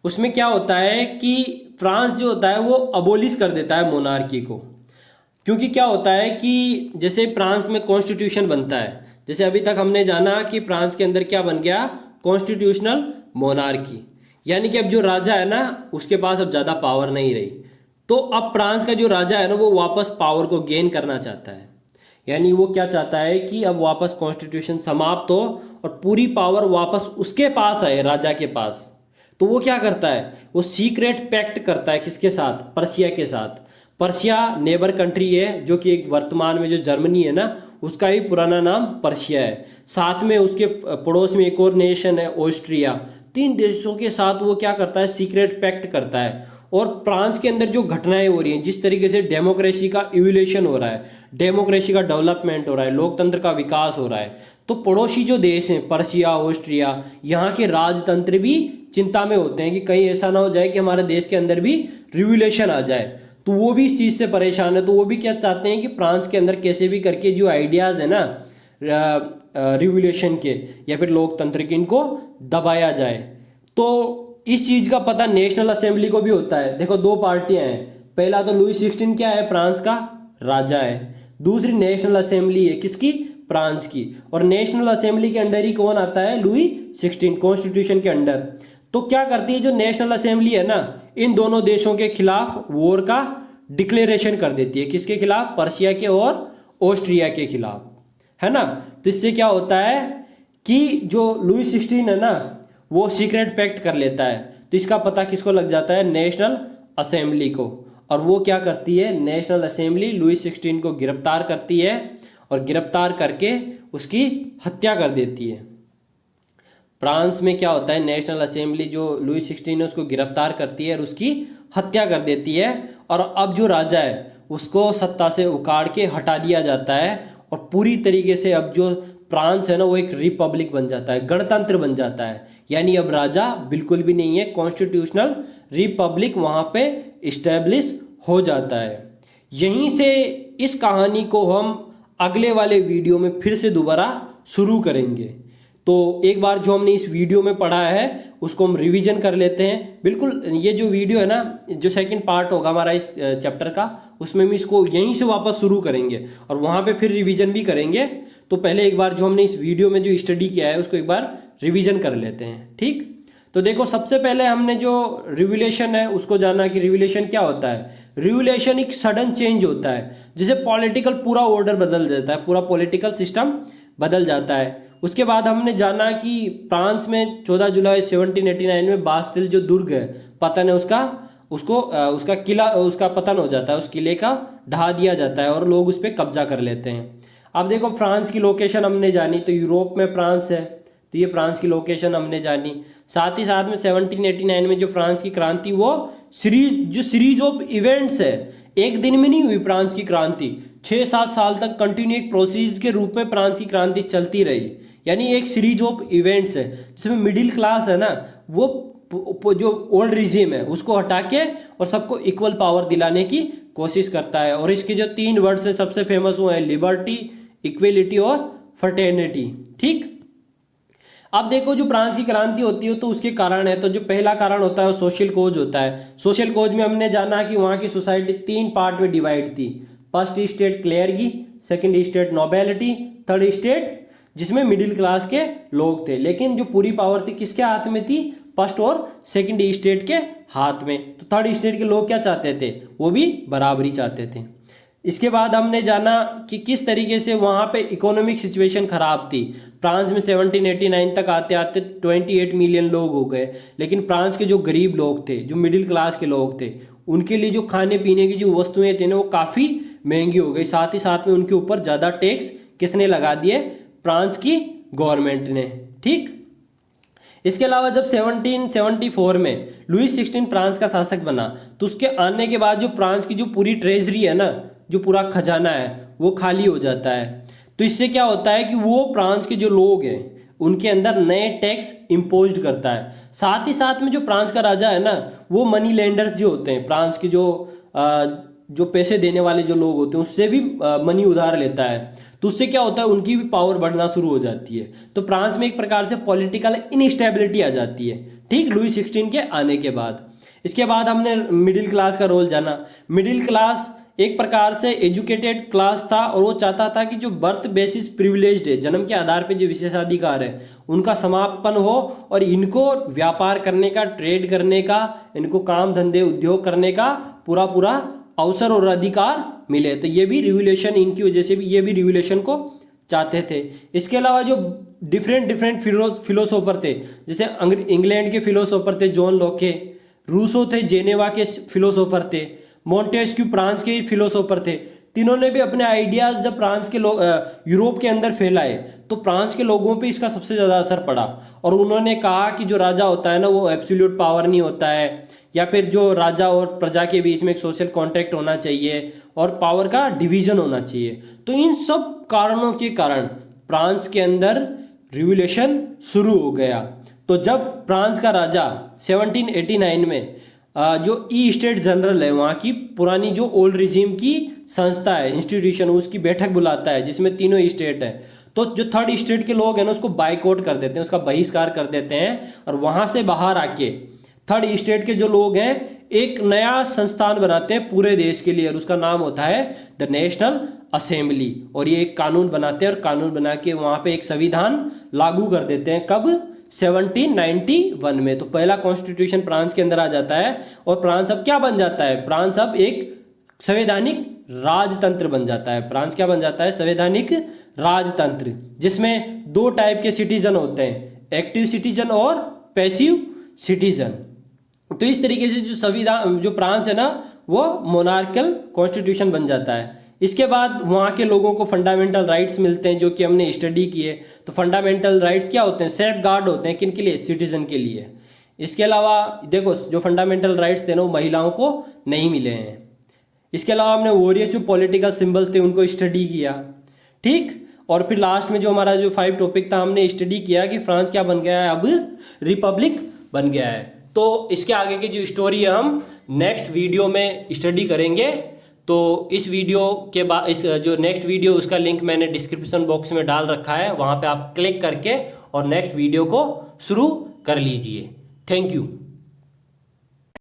उसमें क्या होता है कि फ्रांस जो होता है वो अबोलिश कर देता है मोनार्की को। क्योंकि क्या होता है कि जैसे फ्रांस में कॉन्स्टिट्यूशन बनता है, जैसे अभी तक हमने जाना कि फ्रांस के अंदर क्या बन गया, कॉन्स्टिट्यूशनल मोनार्की, यानी कि अब जो राजा है ना उसके पास अब ज़्यादा पावर नहीं रही। तो अब फ्रांस का जो राजा है ना वो वापस पावर को गेन करना चाहता है, यानी वो क्या चाहता है कि अब वापस कॉन्स्टिट्यूशन समाप्त हो और पूरी पावर वापस उसके पास आए, राजा के पास। तो वो क्या करता है, वो सीक्रेट पैक्ट करता है, किसके साथ, पर्शिया के साथ। पर्शिया नेबर कंट्री है, जो कि एक वर्तमान में जो जर्मनी है ना उसका ही पुराना नाम पर्शिया है। साथ में उसके पड़ोस में एक और नेशन है ऑस्ट्रिया। 3 देशों के साथ वो क्या करता है, सीक्रेट पैक्ट करता है। और फ्रांस के अंदर जो घटनाएं हो रही हैं, जिस तरीके से डेमोक्रेसी का इवोल्यूशन हो रहा है, डेमोक्रेसी का डेवलपमेंट हो रहा है, लोकतंत्र का विकास हो रहा है, तो पड़ोसी जो देश हैं पर्शिया, ऑस्ट्रिया, यहाँ के राजतंत्र भी चिंता में होते हैं कि कहीं ऐसा ना हो जाए कि हमारे देश के अंदर भी रिवोल्यूशन आ जाए। तो वो भी इस चीज़ से परेशान है। तो वो भी क्या चाहते हैं कि फ्रांस के अंदर कैसे भी करके जो आइडियाज़ है ना रिवोल्यूशन के या फिर लोकतंत्र के, इनको दबाया जाए। तो इस चीज़ का पता नेशनल असेंबली को भी होता है। देखो 2 पार्टियां हैं, पहला तो लुई 16 क्या है, फ्रांस का राजा है। दूसरी नेशनल असेंबली है, किसकी, फ्रांस की। और नेशनल असेंबली के अंडर ही कौन आता है, लुई 16 कॉन्स्टिट्यूशन के अंडर। तो क्या करती है जो नेशनल असेंबली है ना, इन दोनों देशों के खिलाफ वॉर का डिक्लेरेशन कर देती है। किसके खिलाफ, पर्शिया के और ऑस्ट्रिया के खिलाफ, है ना। तो इससे क्या होता है कि जो लुई 16 है ना वो सीक्रेट पैक्ट कर लेता है। तो इसका पता किसको लग जाता है, नेशनल असेंबली को। और वो क्या करती है, नेशनल असेंबली लुई 16 को गिरफ्तार करती है और गिरफ्तार करके उसकी हत्या कर देती है। फ्रांस में क्या होता है, नेशनल असेंबली जो लुई 16 है उसको गिरफ्तार करती है और उसकी हत्या कर देती है। और अब जो राजा है उसको सत्ता से उखाड़ के हटा दिया जाता है और पूरी तरीके से अब जो फ्रांस है ना वो एक रिपब्लिक बन जाता है, गणतंत्र बन जाता है। यानी अब राजा बिल्कुल भी नहीं है, कॉन्स्टिट्यूशनल रिपब्लिक वहाँ पे इस्टेब्लिश हो जाता है। यहीं से इस कहानी को हम अगले वाले वीडियो में फिर से दोबारा शुरू करेंगे। तो एक बार जो हमने इस वीडियो में पढ़ा है उसको हम रिवीजन कर लेते हैं। बिल्कुल ये जो वीडियो है ना, जो सेकंड पार्ट होगा हमारा इस चैप्टर का, उसमें हम इसको यहीं से वापस शुरू करेंगे और वहाँ पे फिर रिवीजन भी करेंगे। तो पहले एक बार जो हमने इस वीडियो में जो स्टडी किया है उसको एक बार रिवीजन कर लेते हैं। ठीक, तो देखो सबसे पहले हमने जो रिवोल्यूशन है उसको जाना कि रिवोल्यूशन क्या होता है। रिवोल्यूशन एक सडन चेंज होता है, जैसे पॉलिटिकल पूरा ऑर्डर बदल देता है, पूरा पॉलिटिकल सिस्टम बदल जाता है। उसके बाद हमने जाना कि फ्रांस में 14 जुलाई 1789 में बास्तिल जो दुर्ग है पतन है उसका किला उसका पतन हो जाता है, उस किले का ढहा दिया जाता है और लोग उस पर कब्जा कर लेते हैं। अब देखो फ्रांस की लोकेशन हमने जानी, तो यूरोप में फ्रांस है, तो ये फ्रांस की लोकेशन हमने जानी। साथ ही साथ में 1789 में जो फ्रांस की क्रांति वो सीरीज ऑफ इवेंट्स है, एक दिन में नहीं हुई फ्रांस की क्रांति, 6-7 साल तक कंटिन्यू एक प्रोसेस के रूप में फ्रांस की क्रांति चलती रही। यानी एक सीरीज ऑफ इवेंट्स है जिसमें मिडिल क्लास है ना, वो जो ओल्ड रिजीम है उसको हटा के और सबको इक्वल पावर दिलाने की कोशिश करता है। और इसके जो 3 वर्ड्स है सबसे फेमस वो है लिबर्टी, इक्वलिटी और फ्रेटर्निटी। ठीक, अब देखो जो फ्रांस की क्रांति होती है तो उसके कारण है, तो जो पहला कारण होता है वो सोशल कोज होता है। सोशल कोज में हमने जाना कि वहाँ की सोसाइटी 3 पार्ट में डिवाइड थी। First state clergy, second state nobility, third state जिसमें मिडिल क्लास के लोग थे। लेकिन जो पूरी पावर थी किसके हाथ में थी? फर्स्ट और सेकंड स्टेट के हाथ में। तो थर्ड स्टेट के लोग क्या चाहते थे? वो भी बराबरी चाहते थे। इसके बाद हमने जाना कि किस तरीके से वहाँ पे इकोनॉमिक सिचुएशन खराब थी। फ्रांस में 1789 तक आते आते 28 मिलियन लोग हो गए, लेकिन फ्रांस के जो गरीब लोग थे, जो मिडिल क्लास के लोग थे, उनके लिए जो खाने पीने की जो वस्तुएं थी ना वो काफ़ी महंगी हो गई। साथ ही साथ में उनके ऊपर ज़्यादा टैक्स किसने लगा दिए? फ्रांस की गवर्नमेंट ने। ठीक, इसके अलावा जब 1774 में लुई 16 फ्रांस का शासक बना तो उसके आने के बाद जो फ्रांस की जो पूरी ट्रेजरी है ना, जो पूरा खजाना है वो खाली हो जाता है। तो इससे क्या होता है कि वो फ्रांस के जो लोग हैं उनके अंदर नए टैक्स इम्पोज करता है। साथ ही साथ में जो फ्रांस का राजा है ना वो मनी लेंडर्स जो होते हैं, फ्रांस के जो पैसे देने वाले जो लोग होते हैं उससे भी मनी उधार लेता है। तो उससे क्या होता है उनकी भी पावर बढ़ना शुरू हो जाती है। तो फ्रांस में एक प्रकार से पॉलिटिकल इनस्टेबिलिटी आ जाती है। ठीक, लुई 16 के आने के बाद। इसके बाद हमने मिडिल क्लास का रोल जाना। मिडिल क्लास एक प्रकार से एजुकेटेड क्लास था और वो चाहता था कि जो बर्थ बेसिस प्रिविलेज्ड है, जन्म के आधार पे जो विशेषाधिकार है उनका समापन हो और इनको व्यापार करने का, ट्रेड करने का, इनको काम धंधे उद्योग करने का पूरा अवसर और अधिकार मिले। तो ये भी रिवोल्यूशन, इनकी वजह से भी ये भी रिवोल्यूशन को चाहते थे। इसके अलावा जो डिफरेंट फिलोसोफर थे, जैसे इंग्लैंड के फिलोसोफर थे जॉन लॉके, रूसो थे जेनेवा के फिलोसोफर थे, मोंटेस्क्यू फ्रांस के फिलोसोफर थे। तीनों ने भी अपने आइडियाज जब फ्रांस के लोग यूरोप के अंदर फैलाए तो फ्रांस के लोगों पे इसका सबसे ज़्यादा असर पड़ा। और उन्होंने कहा कि जो राजा होता है ना वो एब्सोल्यूट पावर नहीं होता है, या फिर जो राजा और प्रजा के बीच में एक सोशल कॉन्ट्रैक्ट होना चाहिए और पावर का डिवीजन होना चाहिए। तो इन सब कारणों के कारण फ्रांस के अंदर रिवोल्यूशन शुरू हो गया। तो जब फ्रांस का राजा 1789 में जो ई स्टेट जनरल है, वहाँ की पुरानी जो ओल्ड रिजीम की संस्था है, इंस्टीट्यूशन, उसकी बैठक बुलाता है जिसमें तीनों स्टेट है, तो जो थर्ड स्टेट के लोग हैं ना उसको बाइकआउट कर देते हैं, उसका बहिष्कार कर देते हैं। और वहाँ से बाहर आके थर्ड स्टेट के जो लोग हैं एक नया संस्थान बनाते हैं पूरे देश के लिए और उसका नाम होता है द नेशनल असेंबली। और ये एक कानून बनाते हैं और कानून बना के वहाँ पे एक संविधान लागू कर देते हैं। कब? 1791 में। तो पहला कॉन्स्टिट्यूशन फ्रांस के अंदर आ जाता है और फ्रांस अब क्या बन जाता है? फ्रांस अब एक संवैधानिक राजतंत्र बन जाता है। फ्रांस क्या बन जाता है? संवैधानिक राजतंत्र, जिसमें 2 टाइप के सिटीजन होते हैं, एक्टिव सिटीजन और पैसिव सिटीजन। तो इस तरीके से जो संविधान, जो फ्रांस है ना वो मोनार्कल कॉन्स्टिट्यूशन बन जाता है। इसके बाद वहाँ के लोगों को फंडामेंटल राइट्स मिलते हैं जो कि हमने स्टडी किए। तो फंडामेंटल राइट्स क्या होते हैं? सेफ गार्ड होते हैं, किन के लिए? सिटीजन के लिए। इसके अलावा देखो जो फंडामेंटल राइट्स थे ना वो महिलाओं को नहीं मिले हैं। इसके अलावा हमने वॉरियर्स जो पॉलिटिकल सिंबल्स थे उनको स्टडी किया। ठीक, और फिर लास्ट में जो हमारा जो 5 टॉपिक था हमने स्टडी किया कि फ्रांस क्या बन गया है? अब रिपब्लिक बन गया है। तो इसके आगे की जो स्टोरी है हम नेक्स्ट वीडियो में स्टडी करेंगे। तो इस वीडियो के बाद इस जो नेक्स्ट वीडियो उसका लिंक मैंने डिस्क्रिप्शन बॉक्स में डाल रखा है, वहाँ पे आप क्लिक करके और नेक्स्ट वीडियो को शुरू कर लीजिए। Thank you.